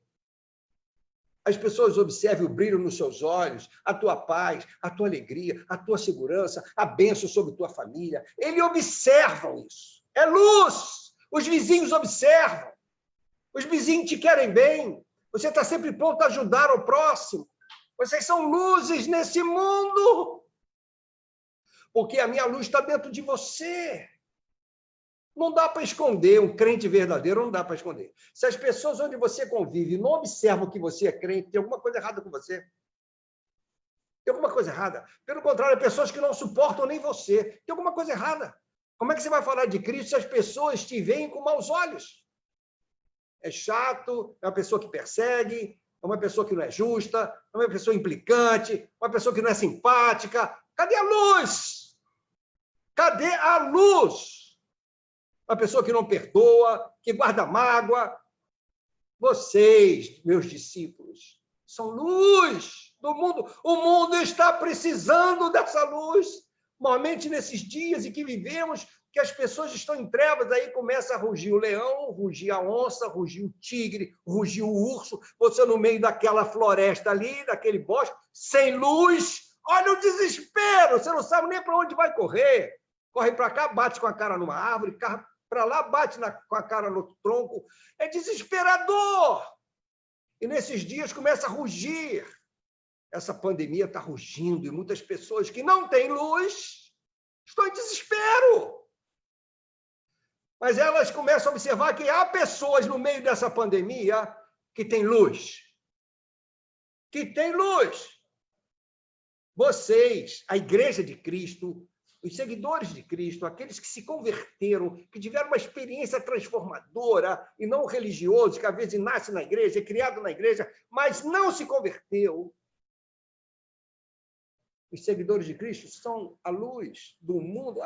As pessoas observam o brilho nos seus olhos, a tua paz, a tua alegria, a tua segurança, a bênção sobre tua família. Eles observam isso. É luz. Os vizinhos observam. Os vizinhos te querem bem. Você está sempre pronto a ajudar o próximo. Vocês são luzes nesse mundo. Porque a minha luz está dentro de você. Não dá para esconder, um crente verdadeiro não dá para esconder. Se as pessoas onde você convive não observam que você é crente, tem alguma coisa errada com você. Tem alguma coisa errada. Pelo contrário, pessoas que não suportam nem você. Tem alguma coisa errada. Como é que você vai falar de Cristo se as pessoas te veem com maus olhos? É chato, é uma pessoa que persegue, é uma pessoa que não é justa, é uma pessoa implicante, uma pessoa que não é simpática. Cadê a luz? Cadê a luz? Uma pessoa que não perdoa, que guarda mágoa. Vocês, meus discípulos, são luz do mundo. O mundo está precisando dessa luz. Normalmente, nesses dias em que vivemos, que as pessoas estão em trevas, aí começa a rugir o leão, rugir a onça, rugir o tigre, rugir o urso. Você no meio daquela floresta ali, daquele bosque, sem luz. Olha o desespero. Você não sabe nem para onde vai correr. Corre para cá, bate com a cara numa árvore, para lá, bate com a cara no tronco. É desesperador. E nesses dias começa a rugir. Essa pandemia está rugindo e muitas pessoas que não têm luz estão em desespero. Mas elas começam a observar que há pessoas no meio dessa pandemia que têm luz. Que têm luz. Vocês, a Igreja de Cristo, os seguidores de Cristo, aqueles que se converteram, que tiveram uma experiência transformadora, e não o religioso, que às vezes nasce na igreja, é criado na igreja, mas não se converteu. Os seguidores de Cristo são a luz do mundo.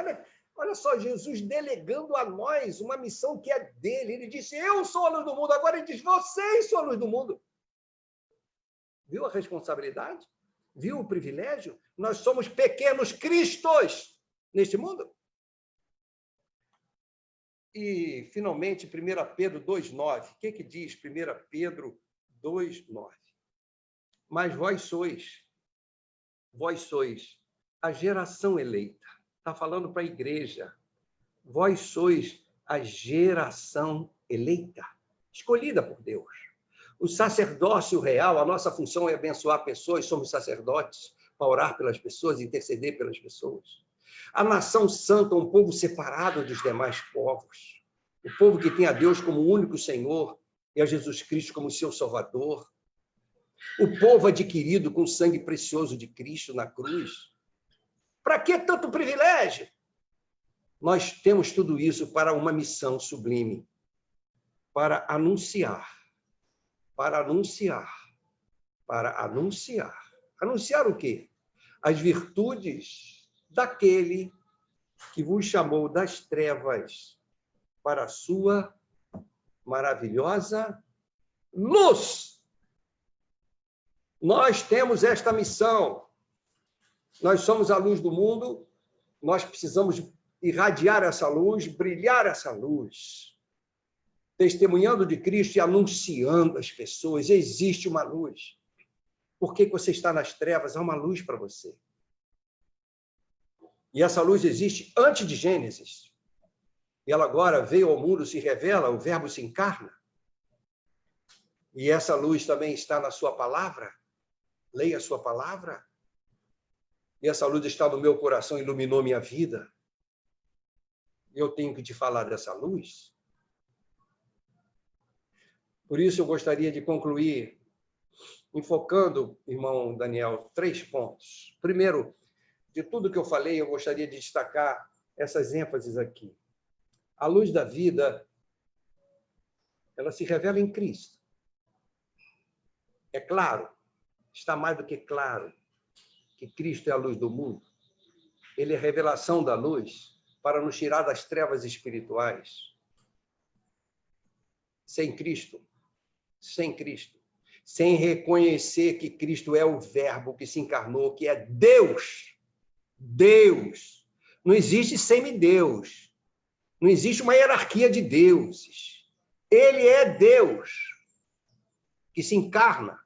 Olha só, Jesus delegando a nós uma missão que é dele. Ele disse, eu sou a luz do mundo. Agora ele diz, vocês são a luz do mundo. Viu a responsabilidade? Viu o privilégio? Nós somos pequenos cristos. neste mundo. E, finalmente, 1 Pedro 2,9. O que diz 1 Pedro 2,9? Mas vós sois a geração eleita. Está falando para a igreja. Vós sois a geração eleita, escolhida por Deus. O sacerdócio real, a nossa função é abençoar pessoas, somos sacerdotes, para orar pelas pessoas, interceder pelas pessoas. A nação santa, um povo separado dos demais povos. O povo que tem a Deus como único Senhor e a Jesus Cristo como seu Salvador. O povo adquirido com o sangue precioso de Cristo na cruz. Para que tanto privilégio? Nós temos tudo isso para uma missão sublime. Para anunciar. Anunciar o quê? As virtudes daquele que vos chamou das trevas para a sua maravilhosa luz. Nós temos esta missão. Nós somos a luz do mundo, nós precisamos irradiar essa luz, brilhar essa luz, testemunhando de Cristo e anunciando às pessoas. Existe uma luz. Por que você está nas trevas? Há uma luz para você. E essa luz existe antes de Gênesis. E ela agora veio ao mundo, se revela, o Verbo se encarna. E essa luz também está na sua palavra. Leia a sua palavra. E essa luz está no meu coração, iluminou minha vida. Eu tenho que te falar dessa luz. Por isso, eu gostaria de concluir enfocando, irmão Daniel, 3 pontos. Primeiro, de tudo que eu falei, eu gostaria de destacar essas ênfases aqui. A luz da vida, ela se revela em Cristo. É claro, está mais do que claro, que Cristo é a luz do mundo. Ele é a revelação da luz para nos tirar das trevas espirituais. Sem Cristo, sem reconhecer que Cristo é o Verbo que se encarnou, que é Deus. Deus. Não existe semideus. Não existe uma hierarquia de deuses. Ele é Deus que se encarna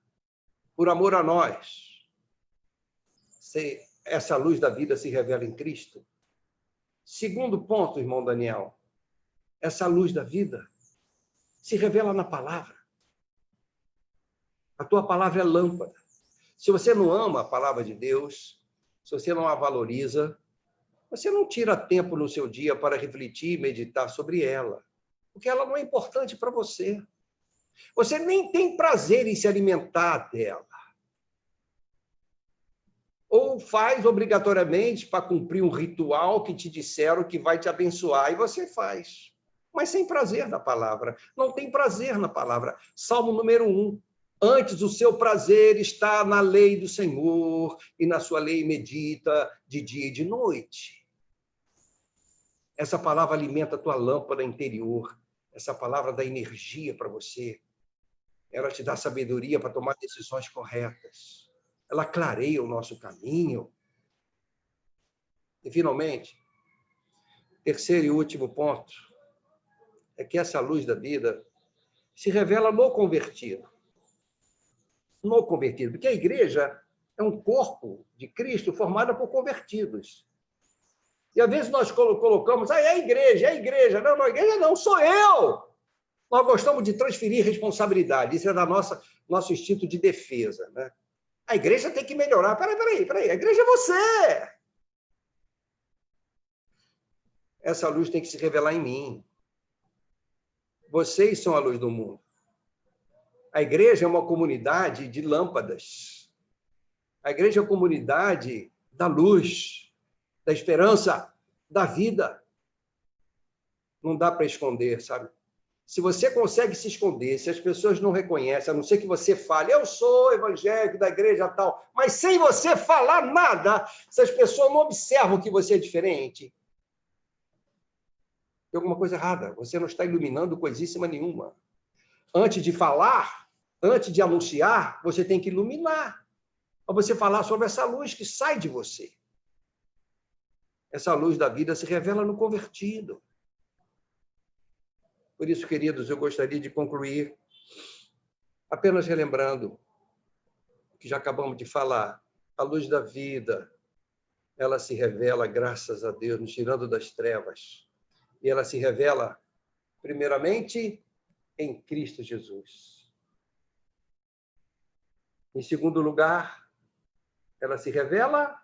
por amor a nós. Essa luz da vida se revela em Cristo. Segundo ponto, irmão Daniel, essa luz da vida se revela na palavra. A tua palavra é lâmpada. Se você não ama a palavra de Deus, se você não a valoriza, você não tira tempo no seu dia para refletir e meditar sobre ela, porque ela não é importante para você. Você nem tem prazer em se alimentar dela. Ou faz obrigatoriamente para cumprir um ritual que te disseram que vai te abençoar, e você faz. Mas sem prazer na palavra. Não tem prazer na palavra. Salmo número 1. Antes o seu prazer está na lei do Senhor, e na sua lei medita de dia e de noite. Essa palavra alimenta a tua lâmpada interior. Essa palavra dá energia para você. Ela te dá sabedoria para tomar decisões corretas. Ela clareia o nosso caminho. E, finalmente, terceiro e último ponto é que essa luz da vida se revela no convertido. No convertido, porque a igreja é um corpo de Cristo formado por convertidos. E às vezes nós colocamos, é a igreja. Não, a igreja não, sou eu. Nós gostamos de transferir responsabilidade, isso é da nosso instinto de defesa, né? A igreja tem que melhorar. Peraí, a igreja é você. Essa luz tem que se revelar em mim. Vocês são a luz do mundo. A igreja é uma comunidade de lâmpadas. A igreja é uma comunidade da luz, da esperança, da vida. Não dá para esconder, sabe? Se você consegue se esconder, se as pessoas não reconhecem, a não ser que você fale, eu sou evangélico da igreja tal, mas sem você falar nada, se as pessoas não observam que você é diferente, tem alguma coisa errada. Você não está iluminando coisíssima nenhuma. Antes de falar, antes de anunciar, você tem que iluminar. Para você falar sobre essa luz que sai de você. Essa luz da vida se revela no convertido. Por isso, queridos, eu gostaria de concluir apenas relembrando o que já acabamos de falar. A luz da vida, ela se revela, graças a Deus, nos tirando das trevas. E ela se revela, primeiramente, em Cristo Jesus. Em segundo lugar, ela se revela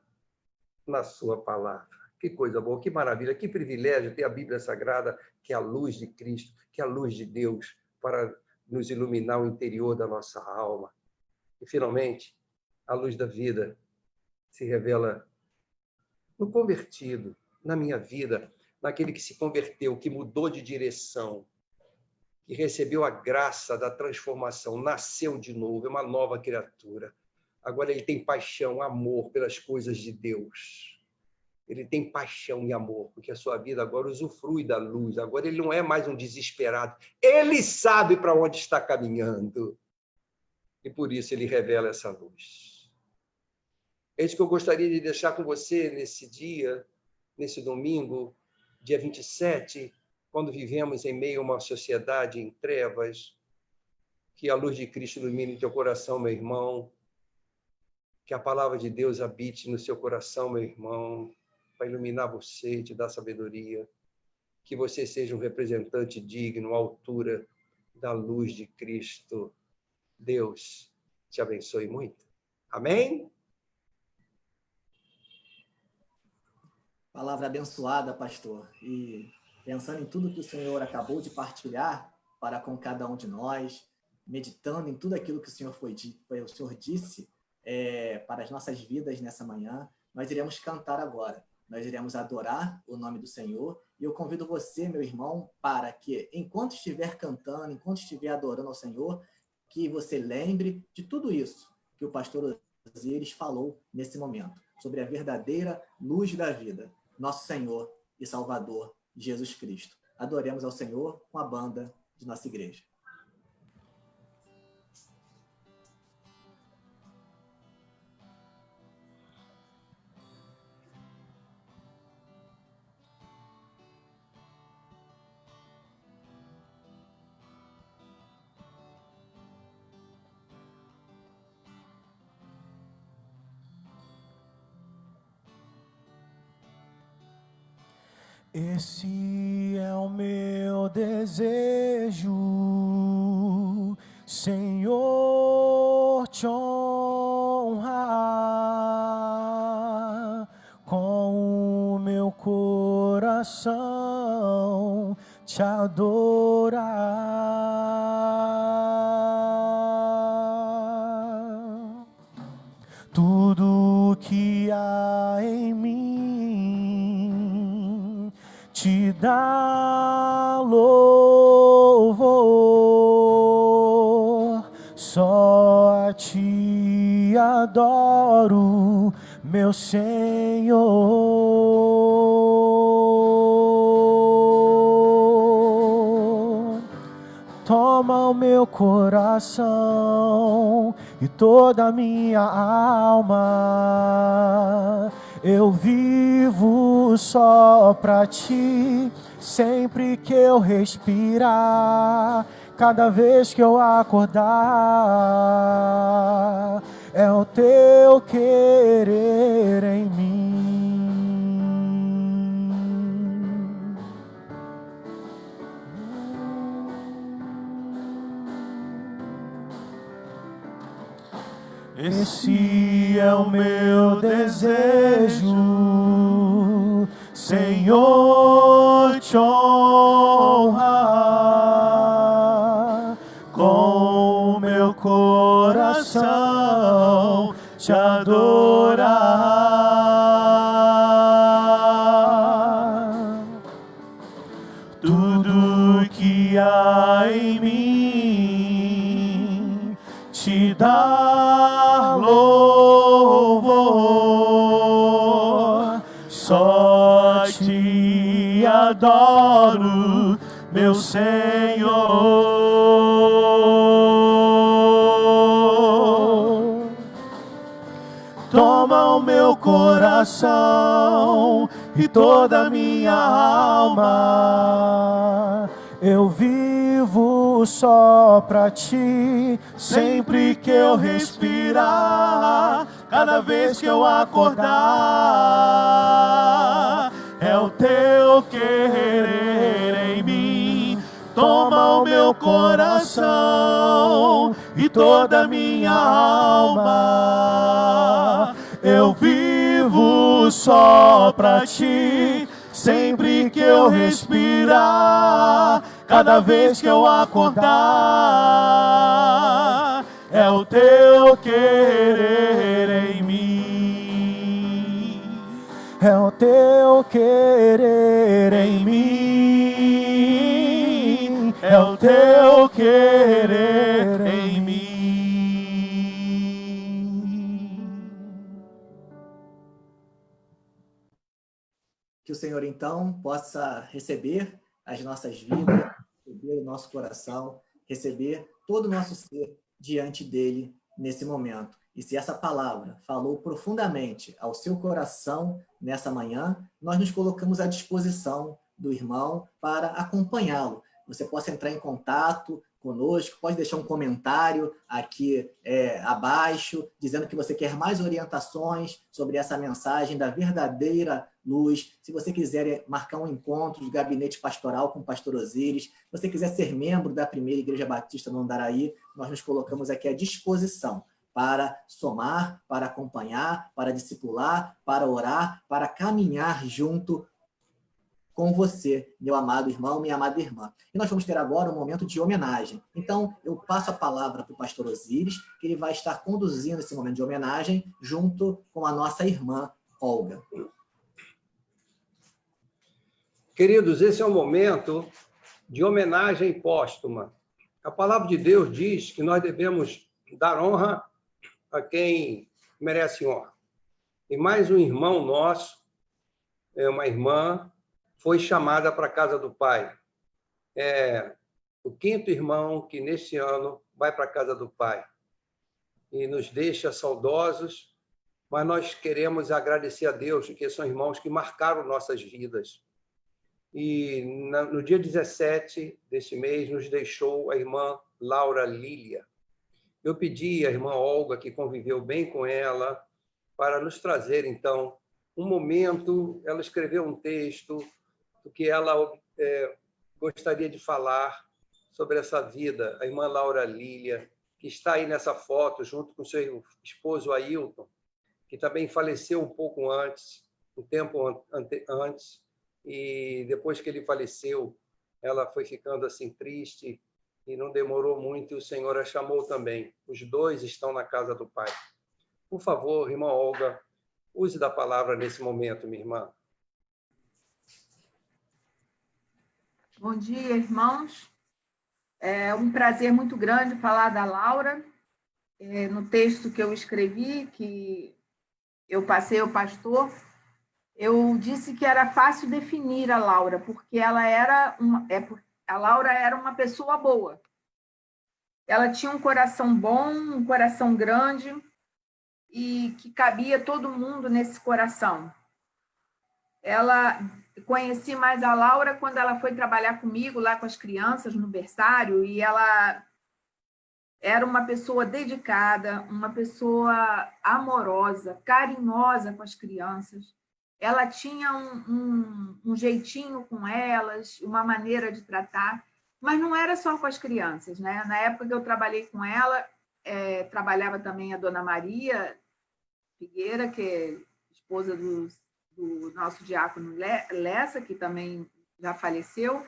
na sua palavra. Que coisa boa, que maravilha, que privilégio ter a Bíblia Sagrada, que é a luz de Cristo, que é a luz de Deus, para nos iluminar o interior da nossa alma. E, finalmente, a luz da vida se revela no convertido, na minha vida, naquele que se converteu, que mudou de direção, que recebeu a graça da transformação, nasceu de novo, é uma nova criatura. Agora ele tem paixão, amor pelas coisas de Deus. Ele tem paixão e amor, porque a sua vida agora usufrui da luz. Agora ele não é mais um desesperado. Ele sabe para onde está caminhando. E por isso ele revela essa luz. É isso que eu gostaria de deixar com você nesse dia, nesse domingo, dia 27, quando vivemos em meio a uma sociedade em trevas. Que a luz de Cristo ilumine teu coração, meu irmão. Que a palavra de Deus habite no seu coração, meu irmão, para iluminar você e te dar sabedoria. Que você seja um representante digno, à altura da luz de Cristo. Deus te abençoe muito. Amém? Palavra abençoada, pastor. E pensando em tudo que o Senhor acabou de partilhar para com cada um de nós, meditando em tudo aquilo que o Senhor disse para as nossas vidas nessa manhã, nós iremos cantar agora. Nós iremos adorar o nome do Senhor. E eu convido você, meu irmão, para que, enquanto estiver cantando, enquanto estiver adorando ao Senhor, que você lembre de tudo isso que o pastor Osíris falou nesse momento, sobre a verdadeira luz da vida, nosso Senhor e Salvador, Jesus Cristo. Adoremos ao Senhor com a banda de nossa igreja. Esse é o meu desejo, Senhor, te honrar com o meu coração, te adorar. Tudo que há em mim te dá louvor, só a ti adoro, meu Senhor. Toma o meu coração e toda a minha alma. Eu vivo só pra ti, sempre que eu respirar, cada vez que eu acordar, é o teu querer em mim. Esse é o meu desejo, Senhor, te honrar com o meu coração, te adorar. Tudo que há em mim te dá louvor, só te adoro, meu Senhor. Toma o meu coração e toda minha alma. Eu vivo só pra ti, sempre que eu respirar, cada vez que eu acordar. É o teu querer em mim, toma o meu coração e toda minha alma. Eu vivo só pra ti, sempre que eu respirar, cada vez que eu acordar. É o teu querer em mim, é o teu querer em mim, é o teu querer em mim. Que o Senhor, então, possa receber as nossas vidas, receber o nosso coração, receber todo o nosso ser diante dele nesse momento. E se essa palavra falou profundamente ao seu coração nessa manhã, nós nos colocamos à disposição do irmão para acompanhá-lo. Você possa entrar em contato conosco, pode deixar um comentário aqui abaixo, dizendo que você quer mais orientações sobre essa mensagem da verdadeira luz. Se você quiser marcar um encontro de gabinete pastoral com o pastor Osíris, se você quiser ser membro da Primeira Igreja Batista no Andaraí, nós nos colocamos aqui à disposição para somar, para acompanhar, para discipular, para orar, para caminhar junto com você, meu amado irmão, minha amada irmã. E nós vamos ter agora um momento de homenagem. Então, eu passo a palavra para o pastor Osíris, que ele vai estar conduzindo esse momento de homenagem junto com a nossa irmã Olga. Queridos, esse é um momento de homenagem póstuma. A palavra de Deus diz que nós devemos dar honra a quem merece honra. E mais um irmão nosso, uma irmã, foi chamada para a casa do Pai. É o quinto irmão que, neste ano, vai para a casa do Pai. E nos deixa saudosos, mas nós queremos agradecer a Deus, porque são irmãos que marcaram nossas vidas. E no dia 17 deste mês, nos deixou a irmã Laura Lília. Eu pedi à irmã Olga, que conviveu bem com ela, para nos trazer, então, um momento. Ela escreveu um texto do que ela gostaria de falar sobre essa vida. A irmã Laura Lília, que está aí nessa foto, junto com seu esposo Ailton, que também faleceu um pouco antes, um tempo antes, e depois que ele faleceu, ela foi ficando assim triste, e não demorou muito, e o Senhor a chamou também. Os dois estão na casa do Pai. Por favor, irmã Olga, use da palavra nesse momento, minha irmã. Bom dia, irmãos. É um prazer muito grande falar da Laura. No texto que eu escrevi, que eu passei ao pastor, eu disse que era fácil definir a Laura, porque a Laura era uma pessoa boa. Ela tinha um coração bom, um coração grande, e que cabia todo mundo nesse coração. Conheci mais a Laura quando ela foi trabalhar comigo lá com as crianças no berçário, e ela era uma pessoa dedicada, uma pessoa amorosa, carinhosa com as crianças. Ela tinha um jeitinho com elas, uma maneira de tratar, mas não era só com as crianças, né? Na época que eu trabalhei com ela, trabalhava também a dona Maria Figueira, que é esposa do nosso diácono Lessa, que também já faleceu,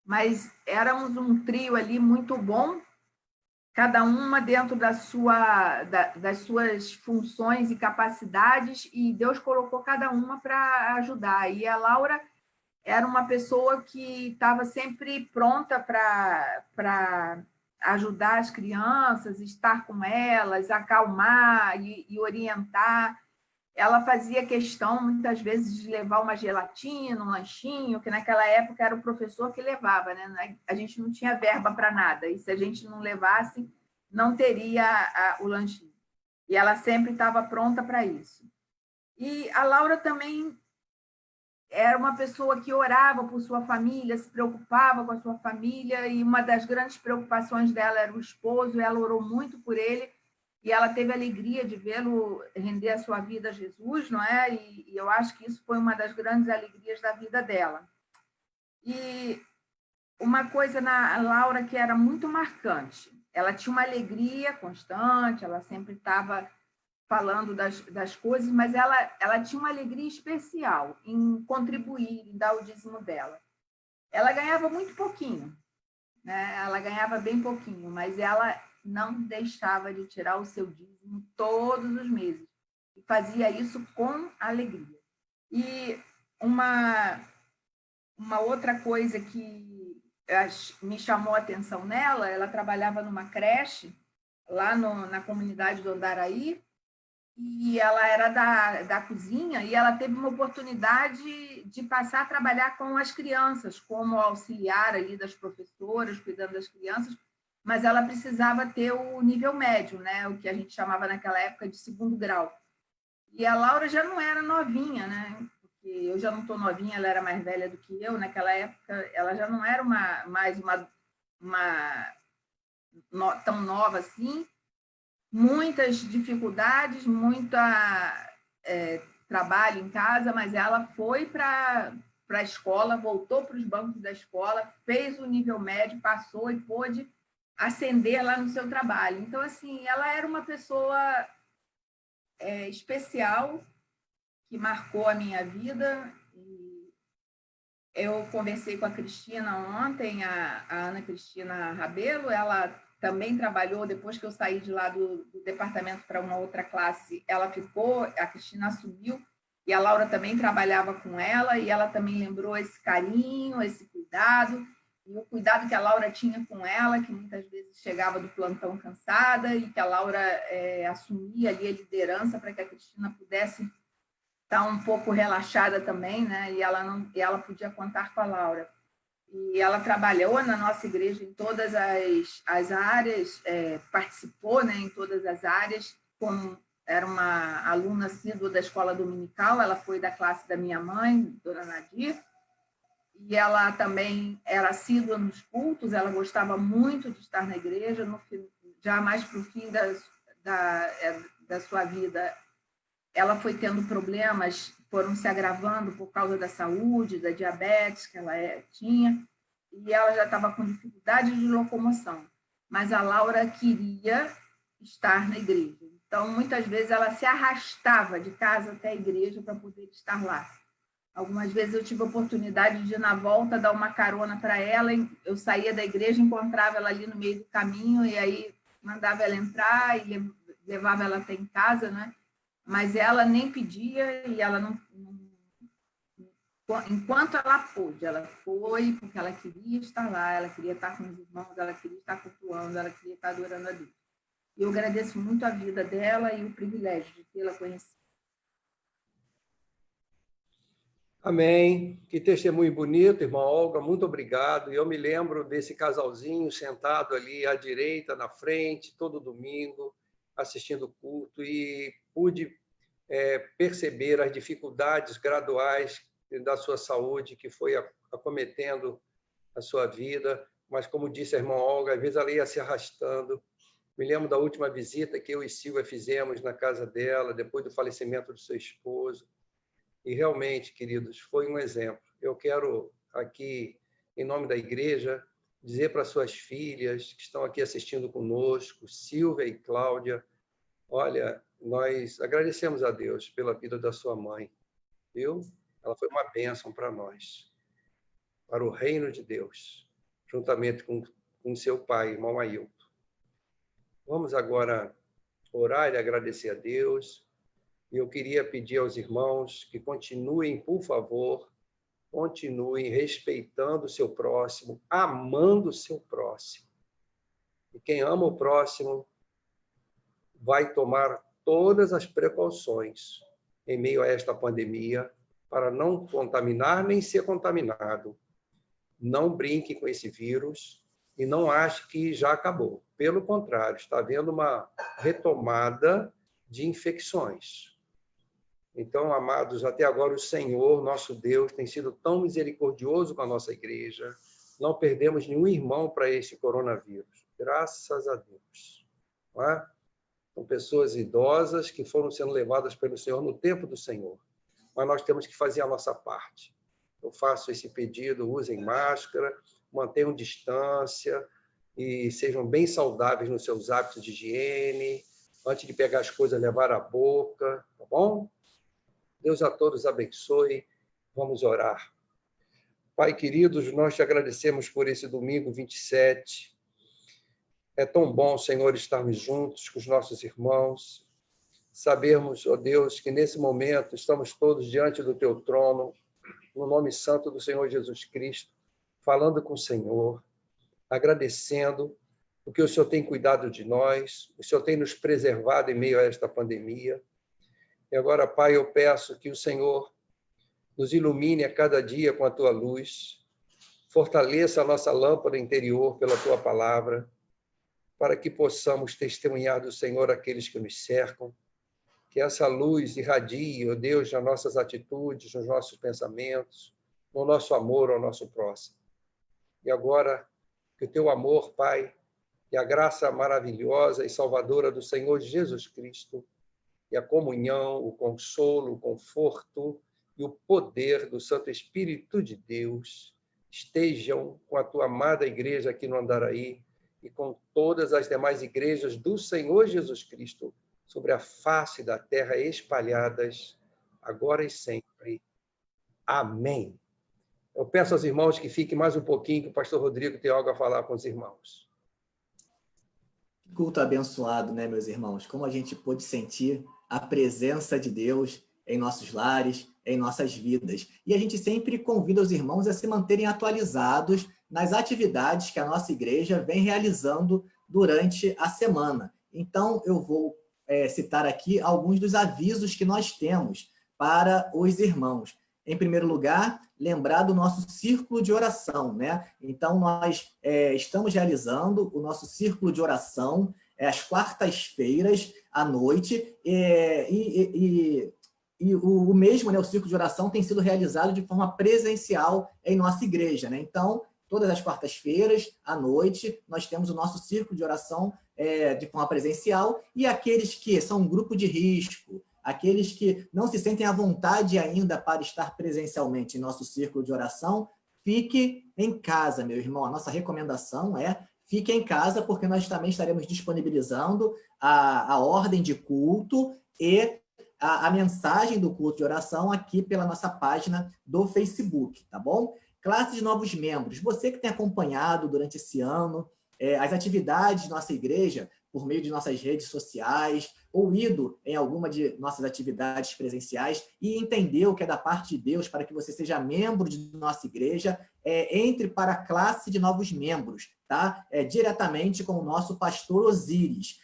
mas éramos um trio ali muito bom, cada uma dentro das suas funções e capacidades, e Deus colocou cada uma para ajudar. E a Laura era uma pessoa que estava sempre pronta para ajudar as crianças, estar com elas, acalmar e orientar. Ela fazia questão, muitas vezes, de levar uma gelatina, um lanchinho, que naquela época era o professor que levava, né? A gente não tinha verba para nada, e se a gente não levasse, não teria o lanchinho. E ela sempre estava pronta para isso. E a Laura também era uma pessoa que orava por sua família, se preocupava com a sua família, e uma das grandes preocupações dela era o esposo, e ela orou muito por ele, e ela teve a alegria de vê-lo render a sua vida a Jesus, não é? E eu acho que isso foi uma das grandes alegrias da vida dela. E uma coisa na Laura que era muito marcante, ela tinha uma alegria constante, ela sempre estava falando das coisas, mas ela tinha uma alegria especial em contribuir, em dar o dízimo dela. Ela ganhava muito pouquinho, né? Ela ganhava bem pouquinho, mas ela não deixava de tirar o seu dízimo todos os meses, e fazia isso com alegria. E uma outra coisa que me chamou a atenção nela, ela trabalhava numa creche, lá na comunidade do Andaraí, e ela era da cozinha, e ela teve uma oportunidade de passar a trabalhar com as crianças, como auxiliar ali das professoras, cuidando das crianças, mas ela precisava ter o nível médio, né? O que a gente chamava naquela época de 2º grau. E a Laura já não era novinha, né? Porque eu já não estou novinha, ela era mais velha do que eu. Naquela época, ela já não era mais tão nova assim. Muitas dificuldades, trabalho em casa, mas ela foi para a escola, voltou para os bancos da escola, fez o nível médio, passou e pôde ascender lá no seu trabalho. Então, assim, ela era uma pessoa especial, que marcou a minha vida. E eu conversei com a Cristina ontem, a Ana Cristina Rabelo, ela também trabalhou, depois que eu saí de lá do departamento para uma outra classe, ela ficou, a Cristina assumiu, e a Laura também trabalhava com ela, e ela também lembrou esse carinho, esse cuidado, e o cuidado que a Laura tinha com ela, que muitas vezes chegava do plantão cansada, e que a Laura assumia ali a liderança para que a Cristina pudesse estar um pouco relaxada também, né? E ela podia contar com a Laura. E ela trabalhou na nossa igreja em todas as áreas, participou, né, em todas as áreas, como era uma aluna assídua da escola dominical, ela foi da classe da minha mãe, dona Nadir, e ela também era assídua nos cultos, ela gostava muito de estar na igreja, já mais para o fim da sua vida, ela foi tendo problemas, foram se agravando por causa da saúde, da diabetes que ela tinha, e ela já estava com dificuldade de locomoção. Mas a Laura queria estar na igreja. Então, muitas vezes, ela se arrastava de casa até a igreja para poder estar lá. Algumas vezes eu tive a oportunidade de, na volta, dar uma carona para ela. Eu saía da igreja, encontrava ela ali no meio do caminho, e aí mandava ela entrar e levava ela até em casa, né? Mas ela nem pedia, e ela não enquanto ela pôde, ela foi porque ela queria estar lá, ela queria estar com os irmãos, ela queria estar cultuando, ela queria estar adorando a Deus. E eu agradeço muito a vida dela e o privilégio de tê-la conhecido. Amém. Que testemunho bonito, irmã Olga, muito obrigado. E eu me lembro desse casalzinho sentado ali à direita, na frente, todo domingo, assistindo o culto, e pude perceber as dificuldades graduais da sua saúde, que foi acometendo a sua vida, mas, como disse a irmã Olga, às vezes ela ia se arrastando. Me lembro da última visita que eu e Silvia fizemos na casa dela, depois do falecimento do seu esposo, e realmente, queridos, foi um exemplo. Eu quero aqui, em nome da igreja, dizer para suas filhas que estão aqui assistindo conosco, Silvia e Cláudia, olha, nós agradecemos a Deus pela vida da sua mãe, viu? Ela foi uma bênção para nós, para o reino de Deus, juntamente com seu pai, irmão Ailton. Vamos agora orar e agradecer a Deus. E eu queria pedir aos irmãos que continuem, por favor, continuem respeitando o seu próximo, amando o seu próximo. E quem ama o próximo vai tomar todas as precauções em meio a esta pandemia para não contaminar nem ser contaminado. Não brinque com esse vírus e não ache que já acabou. Pelo contrário, está havendo uma retomada de infecções. Então, amados, até agora o Senhor, nosso Deus, tem sido tão misericordioso com a nossa igreja. Não perdemos nenhum irmão para esse coronavírus. Graças a Deus. Não é? São pessoas idosas que foram sendo levadas pelo Senhor no tempo do Senhor. Mas nós temos que fazer a nossa parte. Eu faço esse pedido, usem máscara, mantenham distância e sejam bem saudáveis nos seus hábitos de higiene. Antes de pegar as coisas, levar à boca, tá bom? Deus a todos abençoe. Vamos orar. Pai queridos, nós te agradecemos por esse domingo 27. É tão bom, Senhor, estarmos juntos com os nossos irmãos. Sabermos, ó Deus, que nesse momento estamos todos diante do teu trono, no nome santo do Senhor Jesus Cristo, falando com o Senhor, agradecendo porque o Senhor tem cuidado de nós, o Senhor tem nos preservado em meio a esta pandemia. E agora, Pai, eu peço que o Senhor nos ilumine a cada dia com a tua luz, fortaleça a nossa lâmpada interior pela tua palavra, para que possamos testemunhar do Senhor aqueles que nos cercam, que essa luz irradie, ó Deus, nas nossas atitudes, nos nossos pensamentos, no nosso amor ao nosso próximo. E agora, que o teu amor, Pai, e a graça maravilhosa e salvadora do Senhor Jesus Cristo, e a comunhão, o consolo, o conforto e o poder do Santo Espírito de Deus estejam com a tua amada igreja aqui no Andaraí e com todas as demais igrejas do Senhor Jesus Cristo sobre a face da terra espalhadas, agora e sempre. Amém. Eu peço aos irmãos que fiquem mais um pouquinho, que o pastor Rodrigo tem algo a falar com os irmãos. Culto abençoado, né, meus irmãos? Como a gente pôde sentir a presença de Deus em nossos lares, em nossas vidas. E a gente sempre convida os irmãos a se manterem atualizados nas atividades que a nossa igreja vem realizando durante a semana. Então, eu vou citar aqui alguns dos avisos que nós temos para os irmãos. Em primeiro lugar, lembrar do nosso círculo de oração, né? Então, nós estamos realizando o nosso círculo de oração às quartas-feiras à noite, e o mesmo, né, o círculo de oração tem sido realizado de forma presencial em nossa igreja, né? Então, todas as quartas-feiras à noite, nós temos o nosso círculo de oração de forma presencial, e aqueles que são um grupo de risco, aqueles que não se sentem à vontade ainda para estar presencialmente em nosso círculo de oração, fique em casa, meu irmão. A nossa recomendação é fique em casa, porque nós também estaremos disponibilizando a ordem de culto e a mensagem do culto de oração aqui pela nossa página do Facebook, tá bom? Classe de novos membros. Você que tem acompanhado durante esse ano as atividades de nossa igreja, por meio de nossas redes sociais, ou ido em alguma de nossas atividades presenciais e entendeu que é da parte de Deus para que você seja membro de nossa igreja, entre para a classe de novos membros, tá? Diretamente com o nosso pastor Osíris.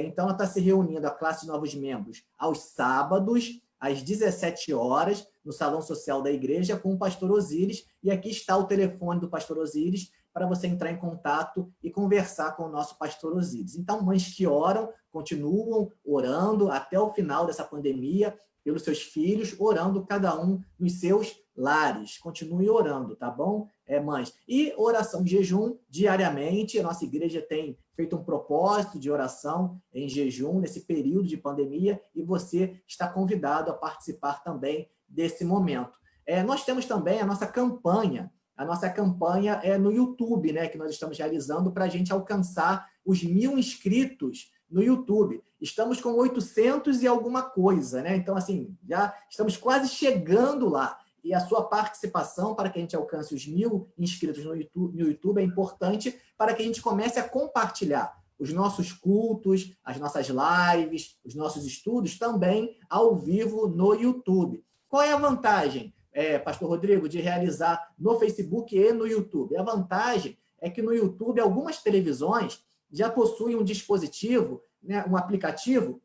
Então, ela está se reunindo, a classe de novos membros, aos sábados, às 17 horas, no Salão Social da Igreja, com o pastor Osíris, e aqui está o telefone do pastor Osíris, para você entrar em contato e conversar com o nosso pastor Osíris. Então, mães que oram, continuam orando até o final dessa pandemia, pelos seus filhos, orando cada um nos seus lares. Continue orando, tá bom, mães? E oração de jejum diariamente. A nossa igreja tem feito um propósito de oração em jejum nesse período de pandemia, e você está convidado a participar também desse momento. Nós temos também a nossa campanha. A nossa campanha é no YouTube, né, que nós estamos realizando para a gente alcançar os 1000 inscritos no YouTube. Estamos com 800 e alguma coisa, né? Então, assim, já estamos quase chegando lá. E a sua participação para que a gente alcance os 1000 inscritos no YouTube é importante para que a gente comece a compartilhar os nossos cultos, as nossas lives, os nossos estudos também ao vivo no YouTube. Qual é a vantagem, pastor Rodrigo, de realizar no Facebook e no YouTube? A vantagem é que no YouTube algumas televisões já possuem um dispositivo, né, um aplicativo,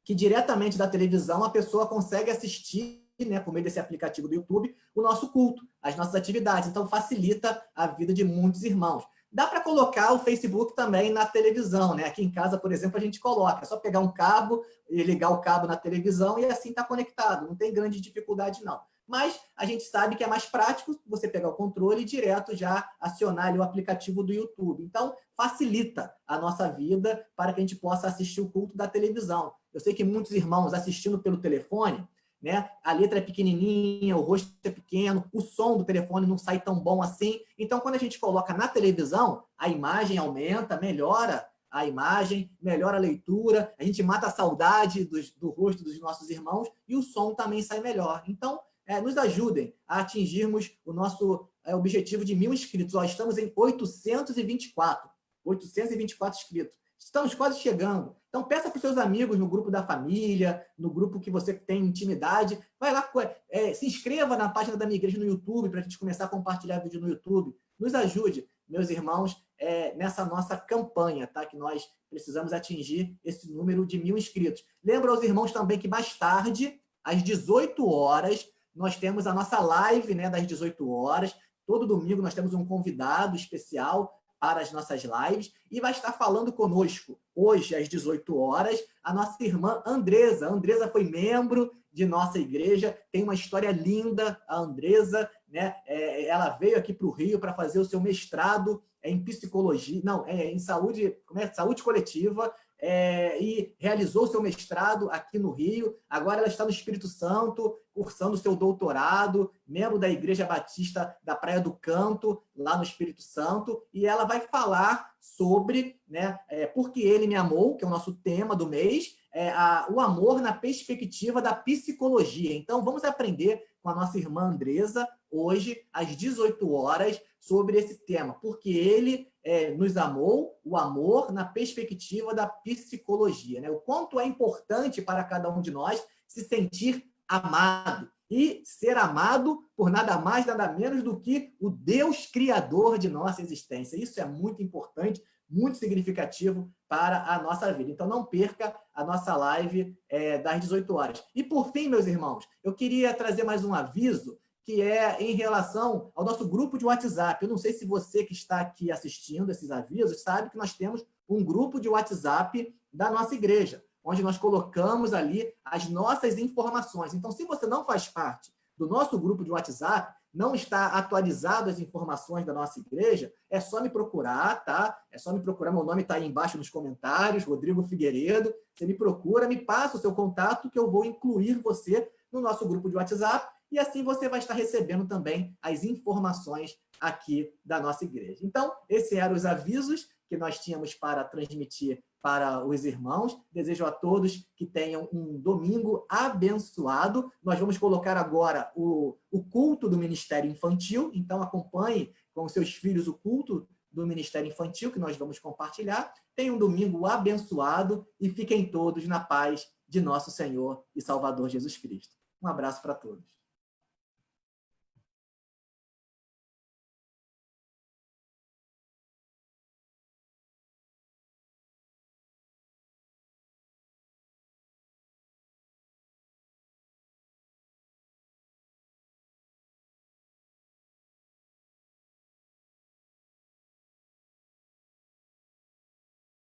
que diretamente da televisão a pessoa consegue assistir, né, por meio desse aplicativo do YouTube, o nosso culto, as nossas atividades. Então, facilita a vida de muitos irmãos. Dá para colocar o Facebook também na televisão, né? Aqui em casa, por exemplo, a gente coloca. É só pegar um cabo e ligar o cabo na televisão e assim está conectado. Não tem grande dificuldade, não. Mas a gente sabe que é mais prático você pegar o controle e direto já acionar ali o aplicativo do YouTube. Então, facilita a nossa vida para que a gente possa assistir o culto da televisão. Eu sei que muitos irmãos assistindo pelo telefone, né, a letra é pequenininha, o rosto é pequeno, o som do telefone não sai tão bom assim. Então, quando a gente coloca na televisão, a imagem aumenta, melhora a imagem, melhora a leitura, a gente mata a saudade do rosto dos nossos irmãos e o som também sai melhor. Então, nos ajudem a atingirmos o nosso objetivo de 1.000 inscritos. Estamos em 824 inscritos. Estamos quase chegando. Então, peça para os seus amigos no grupo da família, no grupo que você tem intimidade. Vai lá, se inscreva na página da minha igreja no YouTube, para a gente começar a compartilhar vídeo no YouTube. Nos ajude, meus irmãos, nessa nossa campanha, tá? Que nós precisamos atingir esse número de 1.000 inscritos. Lembra aos irmãos também que mais tarde, às 18 horas, nós temos a nossa live, né, das 18 horas. Todo domingo nós temos um convidado especial para as nossas lives, e vai estar falando conosco hoje, às 18 horas, a nossa irmã Andresa. A Andresa foi membro de nossa igreja, tem uma história linda, a Andresa, né? Ela veio aqui para o Rio para fazer o seu mestrado em psicologia, em saúde, saúde coletiva, e realizou o seu mestrado aqui no Rio. Agora ela está no Espírito Santo, cursando o seu doutorado, membro da Igreja Batista da Praia do Canto, lá no Espírito Santo, e ela vai falar sobre, né, Porque Ele Me Amou, que é o nosso tema do mês, o amor na perspectiva da psicologia. Então, vamos aprender com a nossa irmã Andresa, hoje, às 18 horas, sobre esse tema, porque Ele nos amou, o amor na perspectiva da psicologia, né? O quanto é importante para cada um de nós se sentir amado, e ser amado por nada mais, nada menos do que o Deus Criador de nossa existência. Isso é muito importante, muito significativo para a nossa vida. Então, não perca a nossa live das 18 horas. E, por fim, meus irmãos, eu queria trazer mais um aviso, que é em relação ao nosso grupo de WhatsApp. Eu não sei se você que está aqui assistindo esses avisos sabe que nós temos um grupo de WhatsApp da nossa igreja, onde nós colocamos ali as nossas informações. Então, se você não faz parte do nosso grupo de WhatsApp, não está atualizado as informações da nossa igreja, é só me procurar, tá? É só me procurar, meu nome está aí embaixo nos comentários, Rodrigo Figueiredo. Você me procura, me passa o seu contato, que eu vou incluir você no nosso grupo de WhatsApp, e assim você vai estar recebendo também as informações aqui da nossa igreja. Então, esses eram os avisos que nós tínhamos para transmitir para os irmãos. Desejo a todos que tenham um domingo abençoado. Nós vamos colocar agora o culto do Ministério Infantil, então acompanhe com seus filhos o culto do Ministério Infantil, que nós vamos compartilhar. Tenham um domingo abençoado e fiquem todos na paz de nosso Senhor e Salvador Jesus Cristo. Um abraço para todos.